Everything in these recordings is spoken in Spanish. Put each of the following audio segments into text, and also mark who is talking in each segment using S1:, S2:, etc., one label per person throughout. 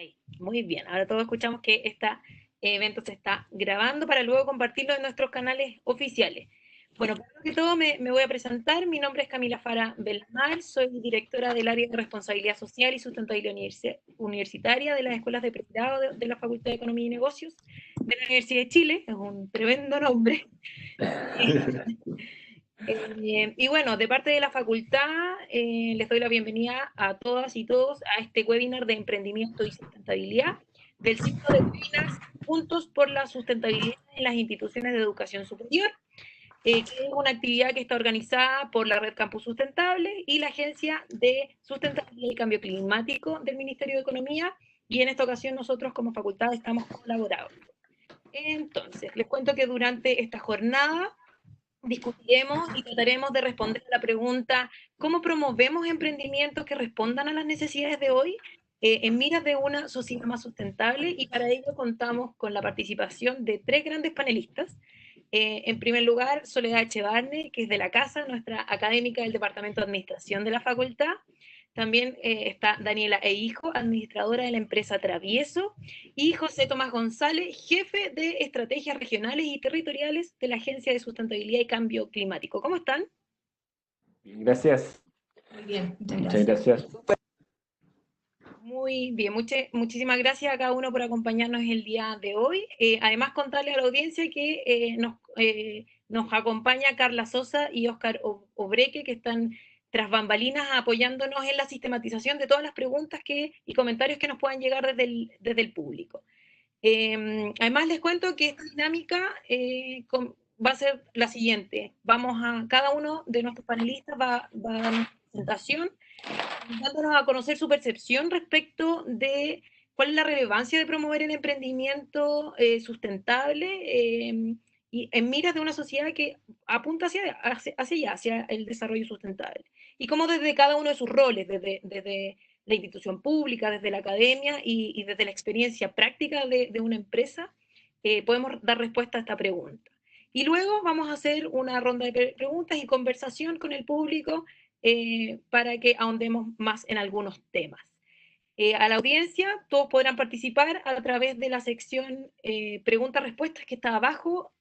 S1: Ahí, muy bien. Ahora todos escuchamos que este evento se está grabando para luego compartirlo en nuestros canales oficiales. Bueno, primero que todo me voy a presentar. Mi nombre es Camila Fara Belmar, soy directora del área de responsabilidad social y sustentabilidad universitaria de las escuelas de pregrado de la Facultad de Economía y Negocios de la Universidad de Chile. Es un tremendo nombre. Y bueno, de parte de la facultad, les doy la bienvenida a todas y todos a este webinar de emprendimiento y sustentabilidad del ciclo de webinars Juntos por la Sustentabilidad en las Instituciones de Educación Superior, que es una actividad que está organizada por la Red Campus Sustentable y la Agencia de Sustentabilidad y Cambio Climático del Ministerio de Economía, y en esta ocasión nosotros como facultad estamos colaborando. Entonces, les cuento que durante esta jornada discutiremos y trataremos de responder a la pregunta: ¿cómo promovemos emprendimientos que respondan a las necesidades de hoy en miras de una sociedad más sustentable? Y para ello contamos con la participación de tres grandes panelistas. En primer lugar, Soledad Echevarne, que es de la casa, nuestra académica del Departamento de Administración de la Facultad. También está Daniela Hijo, administradora de la empresa Travieso, y José Tomás González, jefe de estrategias regionales y territoriales de la Agencia de Sustentabilidad y Cambio Climático. ¿Cómo están?
S2: Bien, gracias.
S3: Muy bien,
S2: Muchas gracias.
S1: Muy bien, muchísimas gracias a cada uno por acompañarnos el día de hoy. Además, contarle a la audiencia que nos acompaña Carla Sosa y Óscar Obreque, que están tras bambalinas apoyándonos en la sistematización de todas las preguntas y comentarios que nos puedan llegar desde el público. Además, les cuento que esta dinámica va a ser la siguiente. Cada uno de nuestros panelistas va a dar una presentación dándonos a conocer su percepción respecto de cuál es la relevancia de promover el emprendimiento sustentable y en miras de una sociedad que apunta hacia el desarrollo sustentable. Y cómo desde cada uno de sus roles, desde la institución pública, desde la academia y desde la experiencia práctica de una empresa, podemos dar respuesta a esta pregunta. Y luego vamos a hacer una ronda de preguntas y conversación con el público para que ahondemos más en algunos temas. A la audiencia, todos podrán participar a través de la sección preguntas-respuestas que está abajo.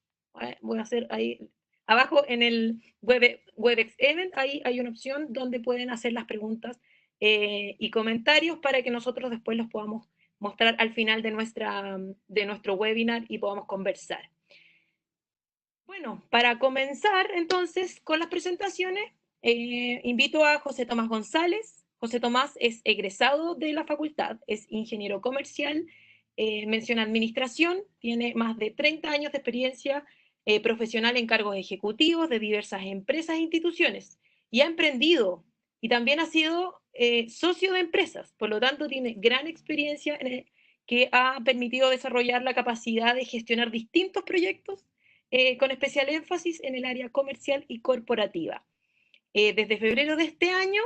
S1: Voy a hacer ahí, abajo en el Webex Event, ahí hay una opción donde pueden hacer las preguntas y comentarios para que nosotros después los podamos mostrar al final de nuestro webinar y podamos conversar. Bueno, para comenzar entonces con las presentaciones, invito a José Tomás González. José Tomás es egresado de la facultad, es ingeniero comercial, menciona administración, tiene más de 30 años de experiencia profesional en cargos ejecutivos de diversas empresas e instituciones, y ha emprendido, y también ha sido socio de empresas, por lo tanto tiene gran experiencia que ha permitido desarrollar la capacidad de gestionar distintos proyectos con especial énfasis en el área comercial y corporativa. Desde febrero de este año,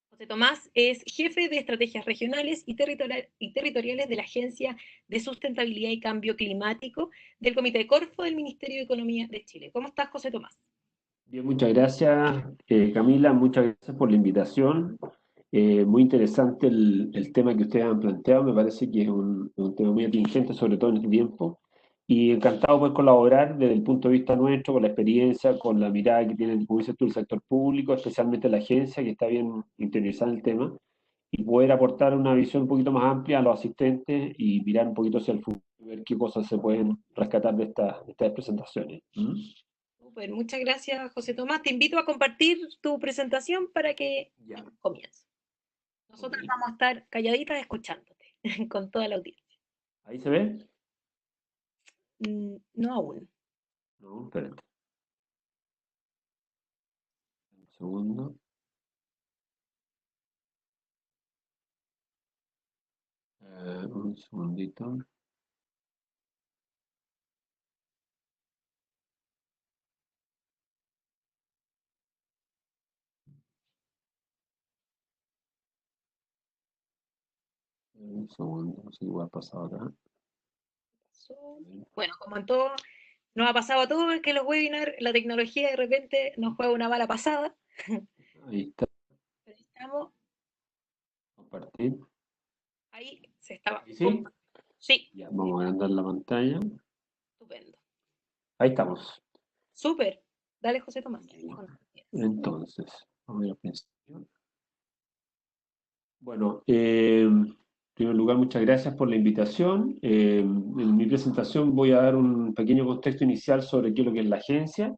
S1: José Tomás es jefe de estrategias regionales y territoriales de la Agencia de Sustentabilidad y Cambio Climático del Comité Corfo del Ministerio de Economía de Chile. ¿Cómo estás, José Tomás?
S2: Bien, muchas gracias, Camila, muchas gracias por la invitación. Muy interesante el tema que ustedes han planteado, me parece que es un tema muy atingente, sobre todo en este tiempo, y encantado de poder colaborar desde el punto de vista nuestro, con la experiencia, con la mirada que tiene, como dices tú, el sector público, especialmente la agencia, que está bien interiorizada en el tema, y poder aportar una visión un poquito más amplia a los asistentes y mirar un poquito hacia el futuro, ver qué cosas se pueden rescatar de estas presentaciones.
S1: Super, muchas gracias, José Tomás. Te invito a compartir tu presentación para que
S2: Ya.
S1: comience. Nosotros
S2: Ok.
S1: vamos a estar calladitas escuchándote con toda la audiencia.
S2: ¿Ahí se ve?
S1: No aún.
S2: No, espérate. Un segundo. Un segundito. Un segundo, no sé qué va a pasar acá.
S1: Bueno, como en todo, nos ha pasado a todos que los webinars, la tecnología de repente nos juega una mala pasada.
S2: Ahí está,
S1: Pero estamos,
S2: compartir.
S1: Ahí se estaba.
S2: ¿Y sí?
S1: Sí,
S2: Ya, vamos a agrandar la pantalla.
S1: estupendo.
S2: Ahí estamos.
S1: Súper. Dale, José Tomás. Bueno,
S2: Entonces, vamos a ir al principio. Bueno, en primer lugar, muchas gracias por la invitación. En mi presentación voy a dar un pequeño contexto inicial sobre qué es lo que es la agencia.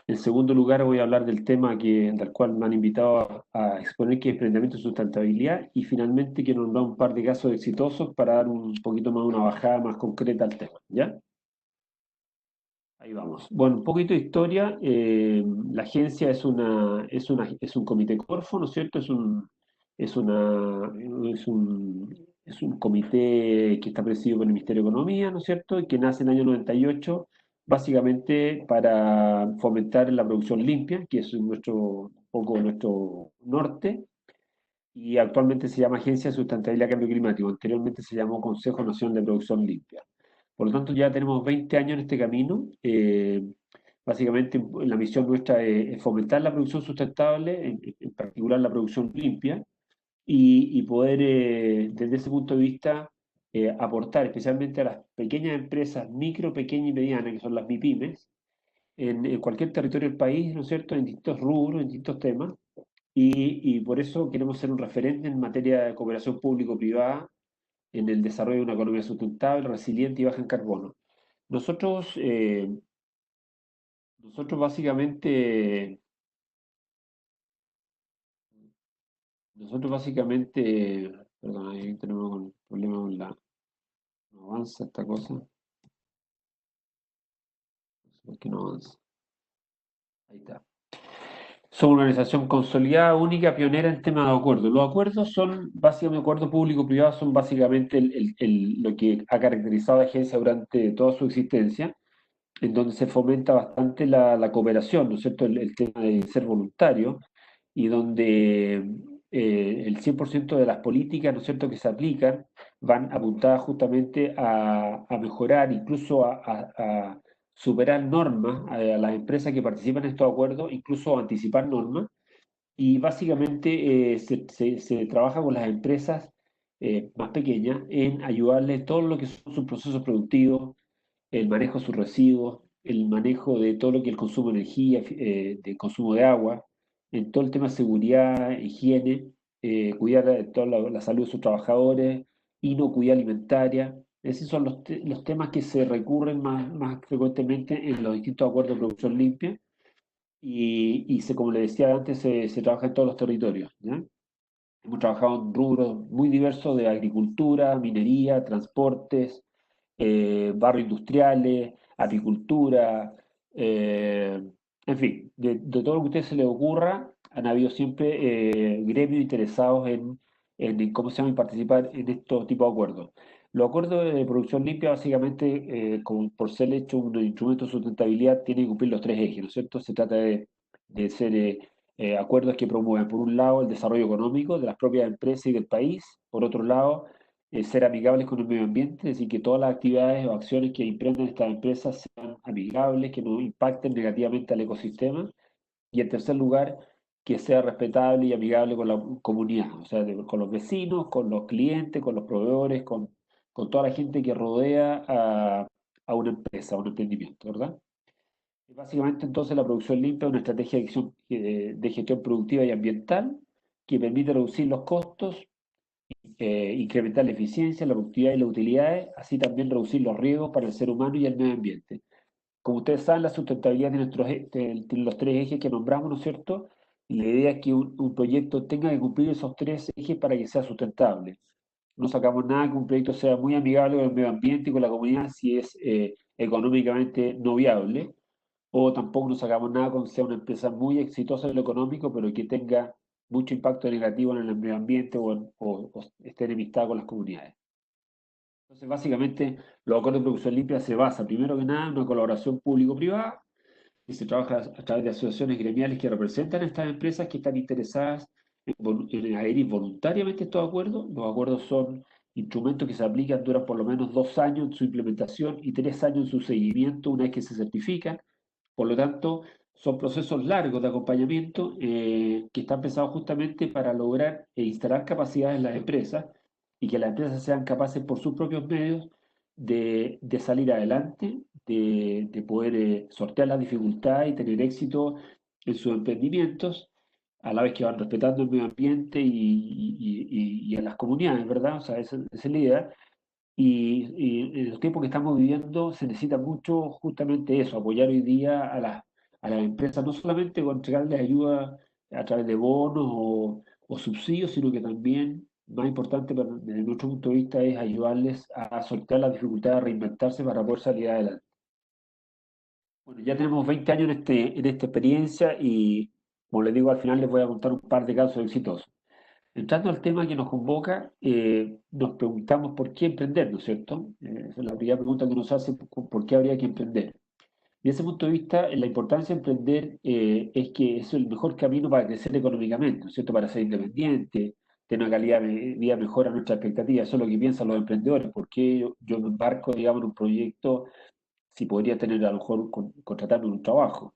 S2: En segundo lugar, voy a hablar del tema del cual me han invitado a exponer, que es emprendimiento y sustentabilidad. Y finalmente quiero nombrar un par de casos exitosos para dar un poquito más una bajada más concreta al tema. ¿Ya? Ahí vamos. Bueno, un poquito de historia. La agencia es un comité Corfo, ¿no es cierto? Es una, es un comité que está presidido por el Ministerio de Economía, ¿no es cierto? Y que nace en el año 98, básicamente para fomentar la producción limpia, que es un poco nuestro norte, y actualmente se llama Agencia de Sustentabilidad y Cambio Climático. Anteriormente se llamó Consejo Nacional de Producción Limpia. Por lo tanto, ya tenemos 20 años en este camino. Básicamente, la misión nuestra es fomentar la producción sustentable, en particular la producción limpia, y poder, desde ese punto de vista, aportar especialmente a las pequeñas empresas, micro, pequeñas y medianas, que son las MIPYMES, en cualquier territorio del país, ¿no es cierto?, en distintos rubros, en distintos temas, y por eso queremos ser un referente en materia de cooperación público-privada en el desarrollo de una economía sustentable, resiliente y baja en carbono. Nosotros, nosotros básicamente, nosotros básicamente, perdón, ahí tenemos un problema con no avanza esta cosa, no sé por qué no avanza. Ahí está. Somos una organización consolidada, única, pionera en temas de acuerdos. Los acuerdos son, básicamente, acuerdos público-privados son básicamente lo que ha caracterizado a la agencia durante toda su existencia, en donde se fomenta bastante la cooperación, ¿no es cierto? El tema de ser voluntario, y donde el 100% de las políticas, ¿no es cierto?, que se aplican van apuntadas justamente a mejorar, incluso a superar normas a las empresas que participan en estos acuerdos, incluso anticipar normas, y básicamente se trabaja con las empresas más pequeñas en ayudarles todo lo que son sus procesos productivos, el manejo de sus residuos, el manejo de todo lo que es el consumo de energía, de consumo de agua, en todo el tema de seguridad, higiene, cuidar de toda la salud de sus trabajadores, inocuidad alimentaria. Esos son los temas que se recurren más frecuentemente en los distintos acuerdos de producción limpia, como le decía antes, se trabaja en todos los territorios, ¿ya? Hemos trabajado en rubros muy diversos de agricultura, minería, transportes, barrios industriales, apicultura, eh, en fin, de todo lo que a ustedes se les ocurra, han habido siempre gremios interesados en cómo se llama, en participar en estos tipos de acuerdos. Los acuerdos de producción limpia, básicamente, por ser hecho un instrumento de sustentabilidad, tienen que cumplir los tres ejes, ¿no es cierto? Se trata de ser acuerdos que promuevan, por un lado, el desarrollo económico de las propias empresas y del país, por otro lado, ser amigables con el medio ambiente, es decir, que todas las actividades o acciones que emprenden estas empresas sean amigables, que no impacten negativamente al ecosistema, y en tercer lugar, que sea respetable y amigable con la comunidad, o sea, con los vecinos, con los clientes, con los proveedores, con toda la gente que rodea a una empresa, a un emprendimiento, ¿verdad? Básicamente, entonces, la producción limpia es una estrategia de gestión productiva y ambiental que permite reducir los costos, incrementar la eficiencia, la productividad y las utilidades, así también reducir los riesgos para el ser humano y el medio ambiente. Como ustedes saben, la sustentabilidad tiene los tres ejes que nombramos, ¿no es cierto? Y la idea es que un proyecto tenga que cumplir esos tres ejes para que sea sustentable. No sacamos nada que un proyecto sea muy amigable con el medio ambiente y con la comunidad si es económicamente no viable, o tampoco nos sacamos nada con sea una empresa muy exitosa en lo económico, pero que tenga mucho impacto negativo en el medio ambiente o esté enemistada con las comunidades. Entonces, básicamente, los acuerdos de producción limpia se basan, primero que nada, en una colaboración público-privada, y se trabaja a través de asociaciones gremiales que representan a estas empresas que están interesadas en adherir voluntariamente a estos acuerdos. Los acuerdos son instrumentos que se aplican, duran por lo menos 2 años en su implementación y 3 años en su seguimiento una vez que se certifican. Por lo tanto, son procesos largos de acompañamiento que están pensados justamente para lograr e instalar capacidades en las empresas y que las empresas sean capaces por sus propios medios de salir adelante, de poder sortear las dificultades y tener éxito en sus emprendimientos, a la vez que van respetando el medio ambiente y a las comunidades, ¿verdad? O sea, esa es la idea. Y en los tiempos que estamos viviendo se necesita mucho justamente eso, apoyar hoy día a las empresas, no solamente con entregarles ayuda a través de bonos o subsidios, sino que también, más importante desde nuestro punto de vista, es ayudarles a sortear las dificultades, a reinventarse para poder salir adelante. Bueno, ya tenemos 20 años en esta experiencia y, como les digo, al final les voy a contar un par de casos exitosos. Entrando al tema que nos convoca, nos preguntamos por qué emprender, ¿no es cierto? Esa es la primera pregunta que nos hace, ¿por qué habría que emprender? Desde ese punto de vista, la importancia de emprender es que es el mejor camino para crecer económicamente, ¿no es cierto? Para ser independiente, tener una calidad de vida mejor a nuestra expectativa. Eso es lo que piensan los emprendedores. ¿Por qué yo me embarco, digamos, en un proyecto si podría tener a lo mejor contratarme en un trabajo?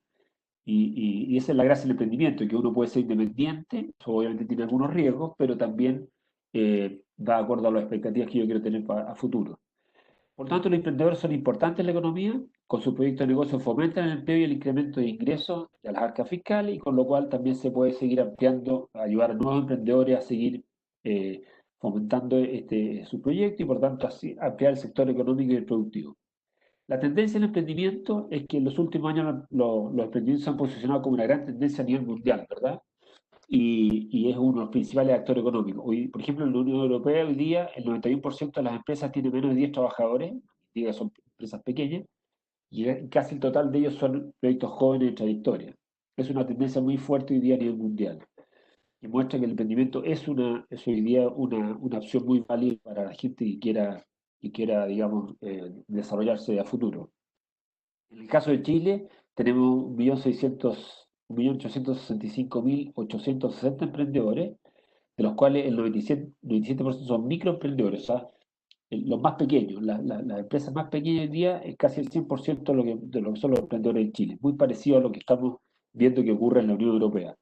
S2: Y esa es la gracia del emprendimiento, que uno puede ser independiente, eso obviamente tiene algunos riesgos, pero también va de acuerdo a las expectativas que yo quiero tener a futuro. Por lo tanto, los emprendedores son importantes en la economía, con sus proyectos de negocio fomentan el empleo y el incremento de ingresos de las arcas fiscales, y con lo cual también se puede seguir ampliando, ayudar a nuevos emprendedores a seguir eh, fomentando su proyecto y por tanto así ampliar el sector económico y el productivo. La tendencia en el emprendimiento es que en los últimos años los emprendimientos se han posicionado como una gran tendencia a nivel mundial, ¿verdad? Y es uno de los principales actores económicos. Hoy, por ejemplo, en la Unión Europea hoy día el 91% de las empresas tiene menos de 10 trabajadores, diga, son empresas pequeñas, y casi el total de ellos son proyectos jóvenes de trayectoria. Es una tendencia muy fuerte hoy día a nivel mundial, que muestra que el emprendimiento es hoy día una opción muy válida para la gente que quiera digamos, desarrollarse a futuro. En el caso de Chile, tenemos 1.865.860 emprendedores, de los cuales el 97% son microemprendedores, o sea, los más pequeños, las empresas más pequeñas hoy día es casi el 100% de lo que son los emprendedores en Chile, muy parecido a lo que estamos viendo que ocurre en la Unión Europea.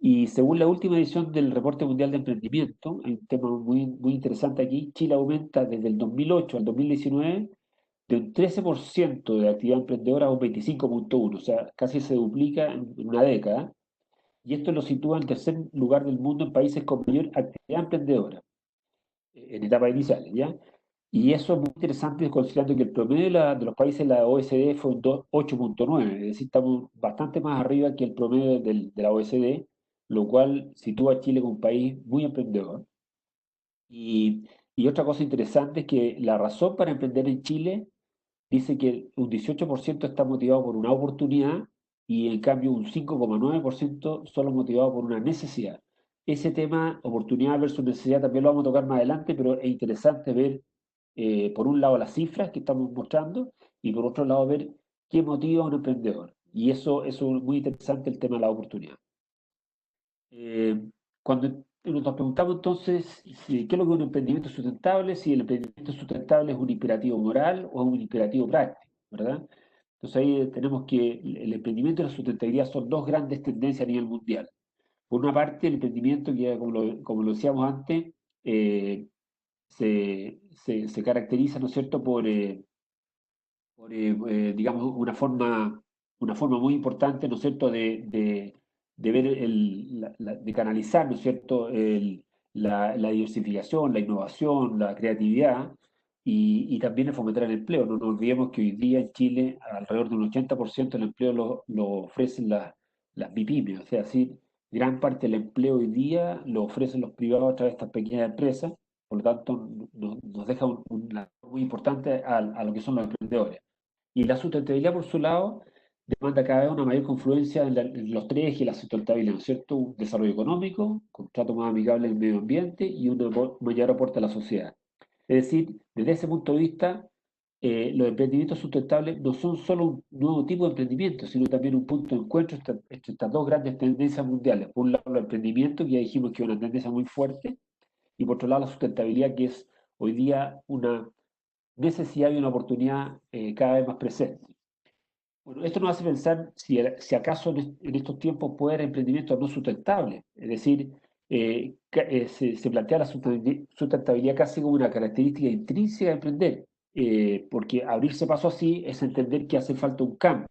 S2: Y según la última edición del Reporte Mundial de Emprendimiento, hay un tema muy, muy interesante aquí, Chile aumenta desde el 2008 al 2019 de un 13% de actividad emprendedora a un 25,1%, o sea, casi se duplica en una década, y esto lo sitúa en tercer lugar del mundo en países con mayor actividad emprendedora, en etapas iniciales, ¿ya? Y eso es muy interesante considerando que el promedio de los países de la OECD fue un 8,9, es decir, estamos bastante más arriba que el promedio de la OECD, lo cual sitúa a Chile como un país muy emprendedor. Y otra cosa interesante es que la razón para emprender en Chile dice que un 18% está motivado por una oportunidad y en cambio un 5,9% solo motivado por una necesidad. Ese tema, oportunidad versus necesidad, también lo vamos a tocar más adelante, pero es interesante ver, por un lado, las cifras que estamos mostrando y por otro lado, ver qué motiva a un emprendedor. Y eso es muy interesante, el tema de la oportunidad. Eh, Cuando nos preguntamos entonces qué es lo que es un emprendimiento sustentable, si el emprendimiento sustentable es un imperativo moral o es un imperativo práctico, ¿verdad? Entonces ahí tenemos que el emprendimiento y la sustentabilidad son dos grandes tendencias a nivel mundial. Por una parte, el emprendimiento, que como lo decíamos antes, eh, se caracteriza, ¿no es cierto?, por digamos, una forma muy importante, ¿no es cierto?, de ver, de canalizar, ¿no es cierto?, la diversificación, la innovación, la creatividad y también el fomentar el empleo. No nos olvidemos que hoy día en Chile alrededor de un 80% del empleo lo ofrecen las MIPYMES, o sea, sí, gran parte del empleo hoy día lo ofrecen los privados a través de estas pequeñas empresas, por lo tanto nos deja una muy importante a lo que son los emprendedores. Y la sustentabilidad, por su lado, demanda cada vez una mayor confluencia en los tres ejes de la sustentabilidad, ¿no es cierto? Un desarrollo económico, un trato más amigable del medio ambiente y un mayor aporte a la sociedad. Es decir, desde ese punto de vista, los emprendimientos sustentables no son solo un nuevo tipo de emprendimiento, sino también un punto de encuentro entre estas dos grandes tendencias mundiales. Por un lado, el emprendimiento, que ya dijimos que es una tendencia muy fuerte, y por otro lado, la sustentabilidad, que es hoy día una necesidad y una oportunidad cada vez más presente. Bueno, esto nos hace pensar si acaso en estos tiempos puede haber emprendimientos no sustentables, es decir, se plantea la sustentabilidad casi como una característica intrínseca de emprender, porque abrirse paso así es entender que hace falta un cambio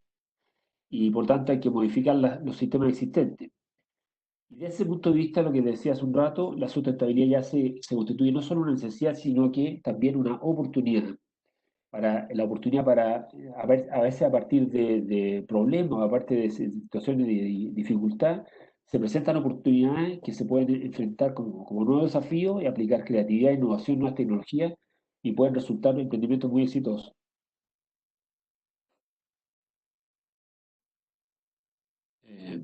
S2: y por tanto hay que modificar los sistemas existentes. Y desde ese punto de vista, lo que decía hace un rato, la sustentabilidad ya se constituye no solo una necesidad, sino que también una oportunidad. La oportunidad para, a veces a partir de problemas, aparte de situaciones de dificultad, se presentan oportunidades que se pueden enfrentar como nuevos desafíos y aplicar creatividad, innovación, nuevas tecnologías y pueden resultar en emprendimientos muy exitosos. Eh,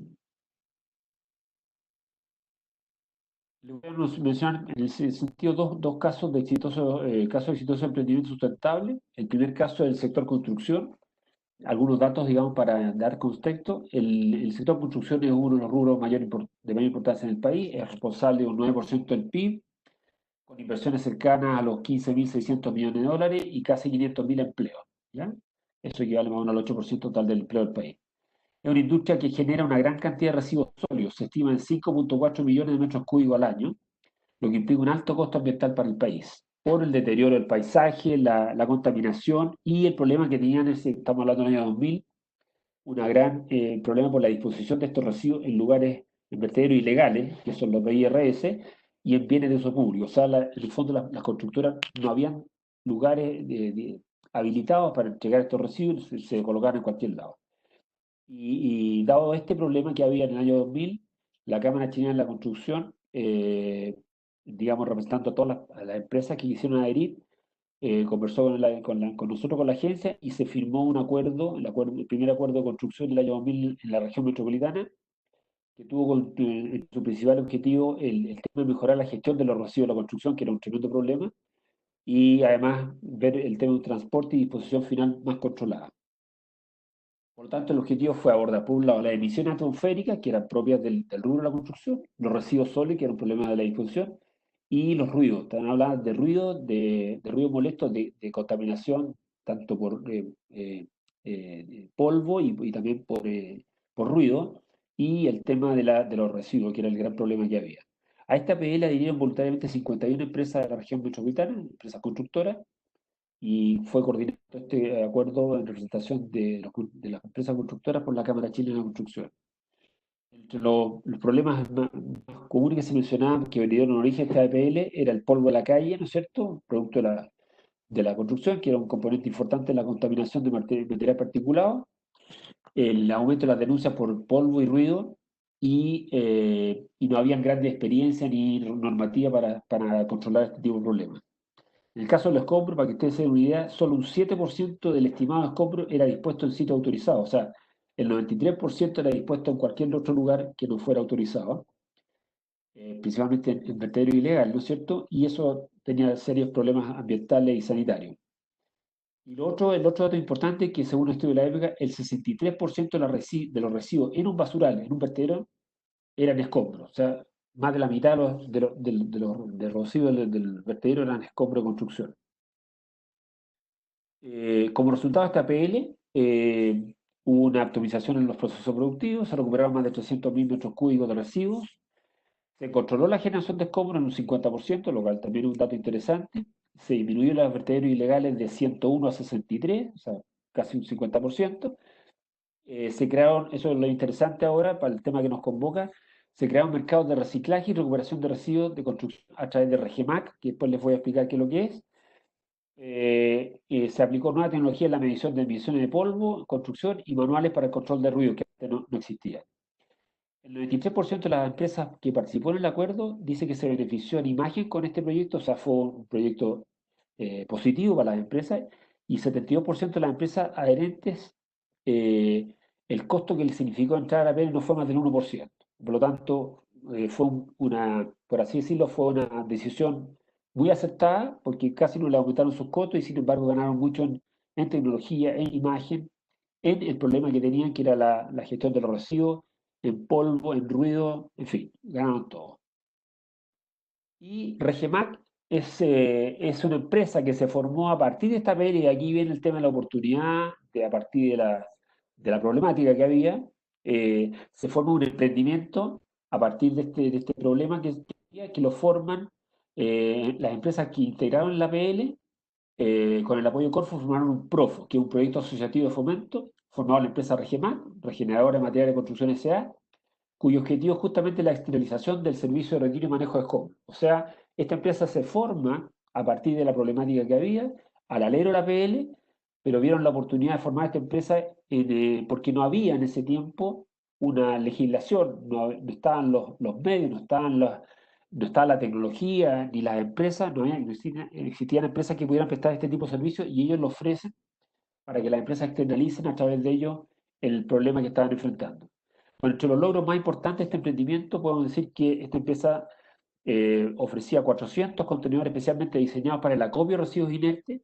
S2: Le voy a mencionar en ese sentido dos casos exitosos de emprendimiento sustentable. El primer caso es el sector construcción. Algunos datos, digamos, para dar contexto. El sector construcción es uno de los rubros de mayor importancia en el país. Es responsable de un 9% del PIB, con inversiones cercanas a los 15.600 millones de dólares y casi 500.000 empleos. ¿Ya? Eso equivale más o menos al 8% total del empleo del país. Es una industria que genera una gran cantidad de residuos sólidos. Se estima en 5.4 millones de metros cúbicos al año, lo que implica un alto costo ambiental para el país, por el deterioro del paisaje, la contaminación y el problema que tenían, estamos hablando del año 2000, una gran problema por la disposición de estos residuos en lugares, en vertederos ilegales, que son los BIRS, y en bienes de uso público. O sea, en el fondo las constructoras no habían lugares habilitados para entregar estos residuos, se colocaban en cualquier lado. Y dado este problema que había en el año 2000, la Cámara Chilena de la Construcción, digamos, representando a todas a las empresas que quisieron adherir, conversó con nosotros, con la agencia, y se firmó un acuerdo, el primer acuerdo de construcción del año 2000 en la región metropolitana, que tuvo su principal objetivo el tema de mejorar la gestión de los residuos de la construcción, que era un tremendo problema, y además ver el tema de un transporte y disposición final más controlada. Por lo tanto, el objetivo fue abordar, por un lado, las emisiones atmosféricas, que eran propias del rubro de la construcción, los residuos sólidos, que era un problema de la disposición, y los ruidos. Están hablando de ruido molesto, de contaminación, tanto por polvo y también por ruido, y el tema de los residuos, que era el gran problema que había. A esta PL adhirieron voluntariamente 51 empresas de la región metropolitana, empresas constructoras, y fue coordinado este acuerdo en representación de las empresas constructoras por la Cámara Chilena de Construcción. Entre los problemas más comunes que se mencionaban que dieron origen a esta APL era el polvo de la calle, ¿no es cierto? Producto de la construcción, que era un componente importante en la contaminación de material particulado, el aumento de las denuncias por polvo y ruido, y no habían grandes experiencias ni normativa para controlar este tipo de problemas. En el caso de los escombros, para que ustedes se den una idea, solo un 7% del estimado escombro era dispuesto en sitio autorizado, o sea, el 93% era dispuesto en cualquier otro lugar que no fuera autorizado, principalmente en vertedero ilegal, ¿no es cierto? Y eso tenía serios problemas ambientales y sanitarios. Y el otro dato importante es que según un estudio de la época, el 63% de los residuos en un basural, en un vertedero, eran escombros. O sea, más de la mitad de los residuos del vertedero eran escombros de construcción. Como resultado de esta APL, hubo una optimización en los procesos productivos, se recuperaron más de 300.000 metros cúbicos de residuos, se controló la generación de escombros en un 50%, lo cual también es un dato interesante, se disminuyó los vertederos ilegales de 101 a 63, o sea, casi un 50%. Se crearon, eso es lo interesante ahora para el tema que nos convoca, se crearon mercados de reciclaje y recuperación de residuos de construcción a través de Regemac, que después les voy a explicar qué es lo que es. Se aplicó nueva tecnología en la medición de emisiones de polvo, construcción y manuales para el control de ruido, que antes no existía. El 93% de las empresas que participó en el acuerdo dice que se benefició en imagen con este proyecto, o sea, fue un proyecto positivo para las empresas, y 72% de las empresas adherentes, eh, el costo que les significó entrar a la PL no fue más del 1%. Por lo tanto, fue por así decirlo, fue una decisión muy acertada, porque casi no le aumentaron sus costos y sin embargo ganaron mucho en tecnología, en imagen, en el problema que tenían, que era la gestión de los residuos, en polvo, en ruido, en fin, ganaron todo. Y Regemac es una empresa que se formó a partir de esta pelea, y aquí viene el tema de la oportunidad, a partir de la problemática que había, se forma un emprendimiento a partir de este problema que lo forman las empresas que integraron la APL, con el apoyo de Corfo, formaron un PROFO, que es un proyecto asociativo de fomento, formado en la empresa Regemac, Regeneradora de Materiales de Construcción S.A., cuyo objetivo es justamente la externalización del servicio de retiro y manejo de escombros. O sea, esta empresa se forma a partir de la problemática que había, al alero de la PL, pero vieron la oportunidad de formar esta empresa porque no había en ese tiempo una legislación, no estaban los medios, no estaba la tecnología, ni las empresas, no existían empresas que pudieran prestar este tipo de servicios y ellos lo ofrecen para que las empresas externalicen a través de ellos el problema que estaban enfrentando. Bueno, entre los logros más importantes de este emprendimiento, podemos decir que esta empresa ofrecía 400 contenedores especialmente diseñados para el acopio de residuos inertes,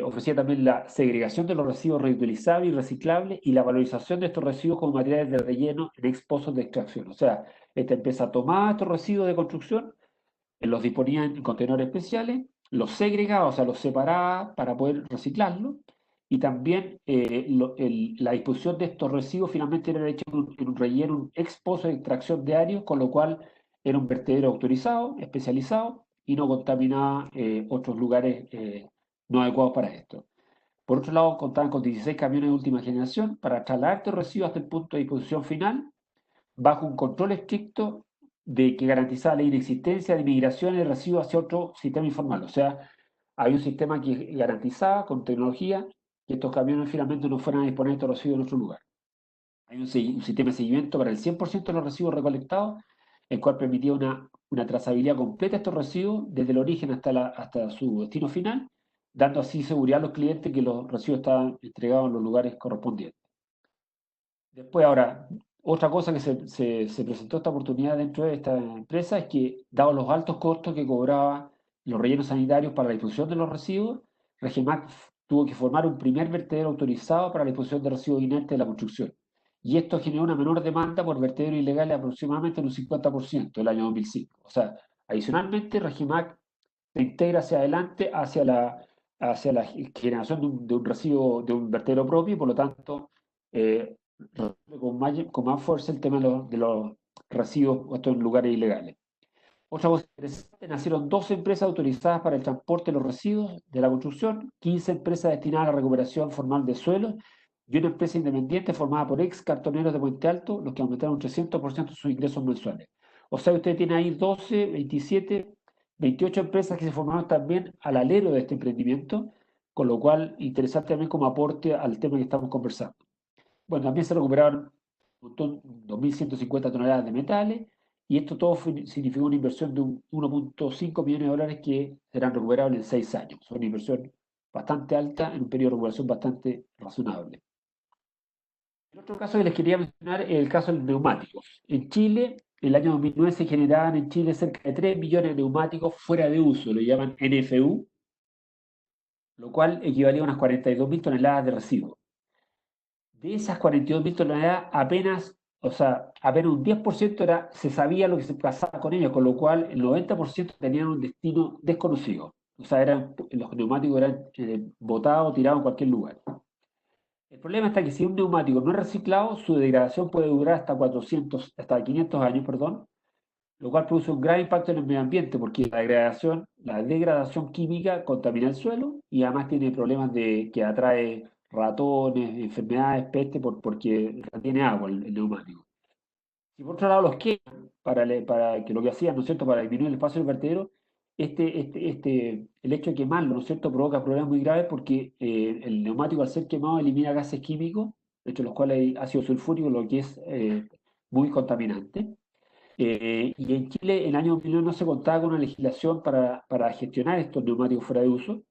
S2: ofrecía también la segregación de los residuos reutilizables y reciclables y la valorización de estos residuos como materiales de relleno en expozos de extracción. O sea, esta empresa tomaba estos residuos de construcción, los disponía en contenedores especiales, los segregaba, o sea, los separaba para poder reciclarlos, y también la disposición de estos residuos finalmente era hecha en un relleno, un exposo de extracción diario, con lo cual era un vertedero autorizado, especializado, y no contaminaba otros lugares no adecuados para esto. Por otro lado, contaban con 16 camiones de última generación para trasladar estos residuos hasta el punto de disposición final, bajo un control estricto de que garantizaba la inexistencia de migración de residuos hacia otro sistema informal. O sea, hay un sistema que garantizaba con tecnología que estos camiones finalmente no fueran a disponer de estos residuos en otro lugar. Hay un sistema de seguimiento para el 100% de los residuos recolectados, el cual permitía una trazabilidad completa de estos residuos desde el origen hasta su destino final, dando así seguridad a los clientes que los residuos estaban entregados en los lugares correspondientes. Después, ahora, otra cosa que se presentó esta oportunidad dentro de esta empresa es que, dado los altos costos que cobraban los rellenos sanitarios para la disposición de los residuos, Regemac tuvo que formar un primer vertedero autorizado para la disposición de residuos inertes de la construcción. Y esto generó una menor demanda por vertederos ilegales aproximadamente en un 50% el año 2005. O sea, adicionalmente, Regemac se integra hacia adelante hacia la generación de un residuo, de un vertedero propio, y por lo tanto, con más fuerza el tema de los residuos puestos en lugares ilegales. Otra cosa interesante, nacieron 12 empresas autorizadas para el transporte de los residuos de la construcción, 15 empresas destinadas a la recuperación formal de suelos y una empresa independiente formada por ex cartoneros de Puente Alto, los que aumentaron un 300% sus ingresos mensuales. O sea, usted tiene ahí 12, 27, 28 empresas que se formaron también al alero de este emprendimiento, con lo cual interesante también como aporte al tema que estamos conversando. Bueno, también se recuperaron 2.150 toneladas de metales, y esto todo significó una inversión de 1.5 millones de dólares que serán recuperables en 6 años. Es una inversión bastante alta en un periodo de recuperación bastante razonable. El otro caso que les quería mencionar es el caso de los neumáticos. En Chile, en el año 2009 se generaban en Chile cerca de 3 millones de neumáticos fuera de uso, lo llaman NFU, lo cual equivalía a unas 42.000 toneladas de residuos. De esas 42.000 toneladas, apenas un 10% se sabía lo que se pasaba con ellos, con lo cual el 90% tenían un destino desconocido. O sea, los neumáticos eran botados, tirados en cualquier lugar. El problema está que si un neumático no es reciclado, su degradación puede durar hasta 500 años, perdón, lo cual produce un gran impacto en el medio ambiente, porque la degradación química contamina el suelo y además tiene problemas de que atrae ratones, enfermedades, peste, porque retiene agua el neumático. Si por otro lado los queman, para que lo que hacían, ¿no es cierto?, para disminuir el espacio del vertedero, el hecho de quemarlo, ¿no es cierto?, provoca problemas muy graves porque el neumático, al ser quemado, elimina gases químicos, entre los cuales hay ácido sulfúrico, lo que es muy contaminante. Y en Chile, en el año 2009, no se contaba con una legislación para gestionar estos neumáticos fuera de uso,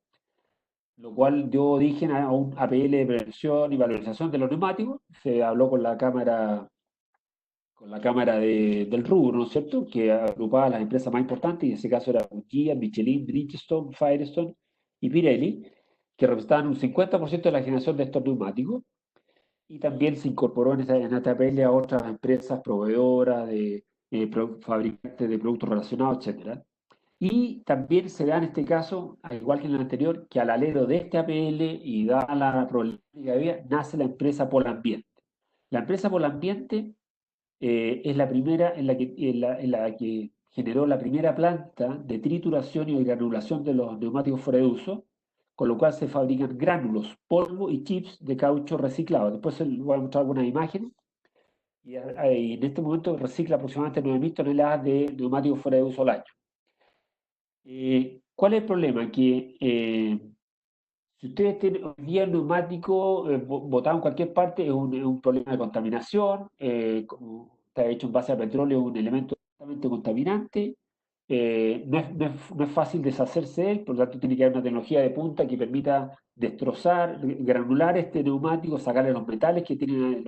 S2: lo cual dio origen a un APL de prevención y valorización de los neumáticos. Se habló con la cámara del rubro, ¿no es cierto?, que agrupaba a las empresas más importantes, y en ese caso era Goodyear, Michelin, Bridgestone, Firestone y Pirelli, que representaban un 50% de la generación de estos neumáticos. Y también se incorporó en esta APL a otras empresas proveedoras, fabricantes de productos relacionados, etcétera. Y también se da en este caso, al igual que en el anterior, que al alero de este APL y dada la problemática que había, nace la empresa Polambiente. La empresa Polambiente es la primera en la que generó la primera planta de trituración y granulación de los neumáticos fuera de uso, con lo cual se fabrican gránulos, polvo y chips de caucho reciclado. Después les voy a mostrar algunas imágenes. Y en este momento recicla aproximadamente 9.000 toneladas de neumáticos fuera de uso al año. ¿Cuál es el problema? Que si ustedes tienen hoy día el neumático botado en cualquier parte, es un problema de contaminación. Como está hecho en base a petróleo, es un elemento altamente contaminante. No es fácil deshacerse de él, por lo tanto tiene que haber una tecnología de punta que permita destrozar, granular este neumático, sacarle los metales que tienen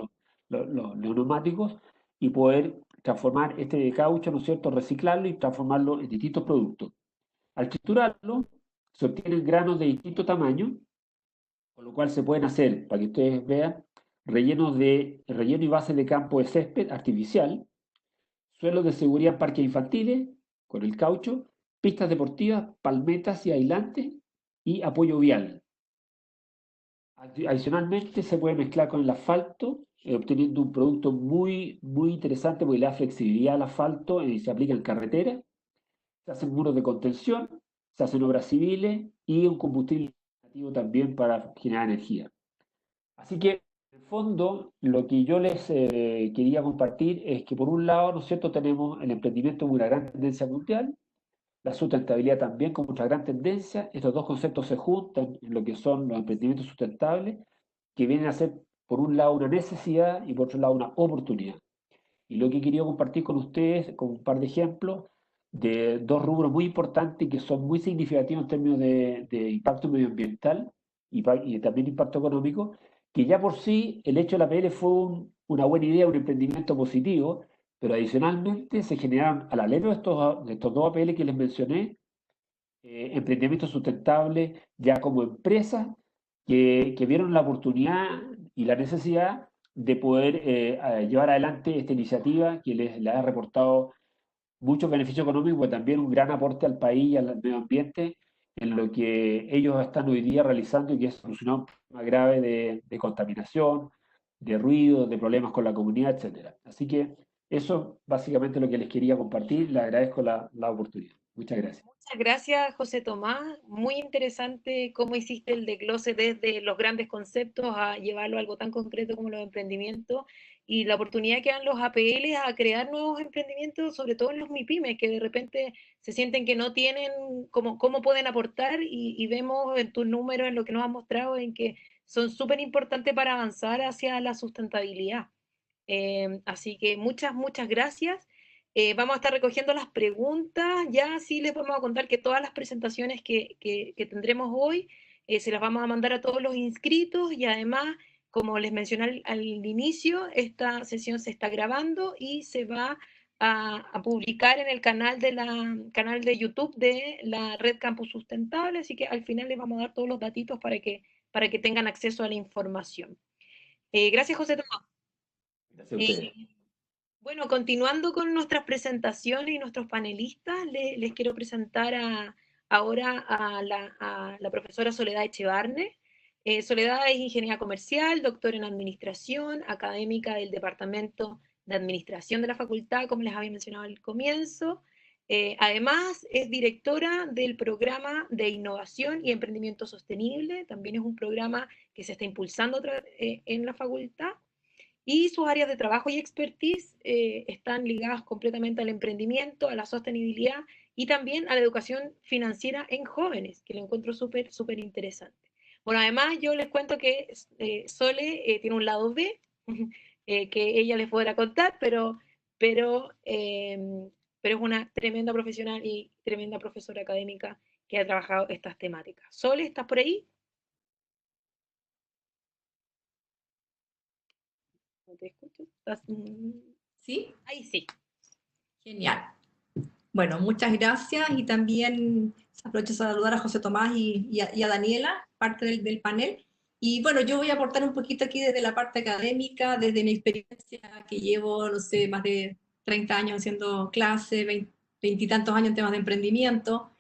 S2: los neumáticos y poder transformar este caucho, ¿no es cierto?, reciclarlo y transformarlo en distintos productos. Al triturarlo, se obtienen granos de distinto tamaño, con lo cual se pueden hacer, para que ustedes vean, relleno y base de campo de césped artificial, suelos de seguridad en parques infantiles, con el caucho, pistas deportivas, palmetas y aislantes, y apoyo vial. Adicionalmente, se puede mezclar con el asfalto, obteniendo un producto muy, muy interesante porque le da flexibilidad al asfalto y se aplica en carretera. Se hacen muros de contención, se hacen obras civiles y un combustible alternativo también para generar energía. Así que, en el fondo, lo que yo les quería compartir es que, por un lado, ¿no es cierto?, tenemos el emprendimiento como una gran tendencia mundial, la sustentabilidad también como otra gran tendencia. Estos dos conceptos se juntan en lo que son los emprendimientos sustentables, que vienen a ser, por un lado, una necesidad y, por otro lado, una oportunidad. Y lo que quería compartir con ustedes, con un par de ejemplos de dos rubros muy importantes que son muy significativos en términos de impacto medioambiental y también impacto económico, que ya por sí el hecho de la PL fue una buena idea, un emprendimiento positivo, pero adicionalmente se generaron, a la alero de estos dos APL que les mencioné, emprendimientos sustentables ya como empresas que vieron la oportunidad y la necesidad de poder llevar adelante esta iniciativa que les ha reportado muchos beneficios económicos, pero también un gran aporte al país y al medio ambiente en lo que ellos están hoy día realizando y que es solucionar un problema grave de contaminación, de ruido, de problemas con la comunidad, etcétera. Así que eso básicamente lo que les quería compartir. Les agradezco la oportunidad. Muchas gracias.
S1: Muchas gracias, José Tomás. Muy interesante cómo hiciste el desglose desde los grandes conceptos a llevarlo a algo tan concreto como los emprendimientos y la oportunidad que dan los APL a crear nuevos emprendimientos, sobre todo en los MIPYMES, que de repente se sienten que no tienen cómo pueden aportar y vemos en tus números, en lo que nos has mostrado, en que son súper importantes para avanzar hacia la sustentabilidad. Así que muchas gracias. Vamos a estar recogiendo las preguntas. Ya sí les vamos a contar que todas las presentaciones que tendremos hoy se las vamos a mandar a todos los inscritos y además, como les mencioné al inicio, esta sesión se está grabando y se va a publicar en el canal de YouTube de la Red Campus Sustentable, así que al final les vamos a dar todos los datitos para que tengan acceso a la información. Gracias, José Tomás.
S2: Gracias a ustedes.
S1: Eh, bueno, continuando con nuestras presentaciones y nuestros panelistas, les quiero presentar ahora a la profesora Soledad Echevarne. Soledad es ingeniera comercial, doctora en administración, académica del Departamento de Administración de la Facultad, como les había mencionado al comienzo. Además, es directora del programa de innovación y emprendimiento sostenible. También es un programa que se está impulsando en la facultad y sus áreas de trabajo y expertise están ligadas completamente al emprendimiento, a la sostenibilidad y también a la educación financiera en jóvenes, que lo encuentro súper interesante. Bueno, además yo les cuento que Sole tiene un lado B, que ella les podrá contar, pero es una tremenda profesional y tremenda profesora académica que ha trabajado estas temáticas. Sole, ¿estás por ahí? ¿No te escucho?
S3: ¿Sí?
S1: Ahí sí.
S3: Genial. Bueno, muchas gracias y también aprovecho a saludar a José Tomás y a Daniela, parte del panel. Y bueno, yo voy a aportar un poquito aquí desde la parte académica, desde mi experiencia que llevo, no sé, más de 30 años haciendo clase, 20 y tantos años en temas de emprendimiento,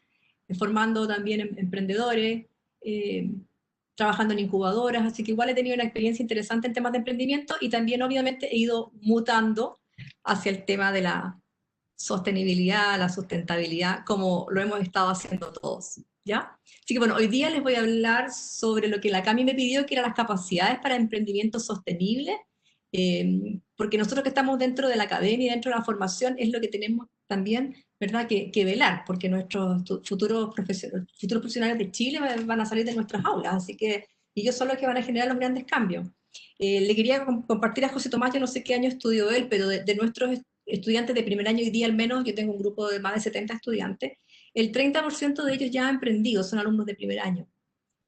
S3: formando también emprendedores, eh, trabajando en incubadoras, así que igual he tenido una experiencia interesante en temas de emprendimiento y también obviamente he ido mutando hacia el tema de la sostenibilidad, la sustentabilidad, como lo hemos estado haciendo todos, ¿ya? Así que bueno, hoy día les voy a hablar sobre lo que la Cami me pidió, que eran las capacidades para emprendimiento sostenible, porque nosotros que estamos dentro de la academia y dentro de la formación es lo que tenemos también, ¿verdad?, que velar, porque nuestros futuros profesionales de Chile van a salir de nuestras aulas, así que ellos son los que van a generar los grandes cambios. Le quería compartir a José Tomás, yo no sé qué año estudió él, pero de nuestros estudiantes de primer año hoy día al menos, yo tengo un grupo de más de 70 estudiantes, el 30% de ellos ya han emprendido, son alumnos de primer año.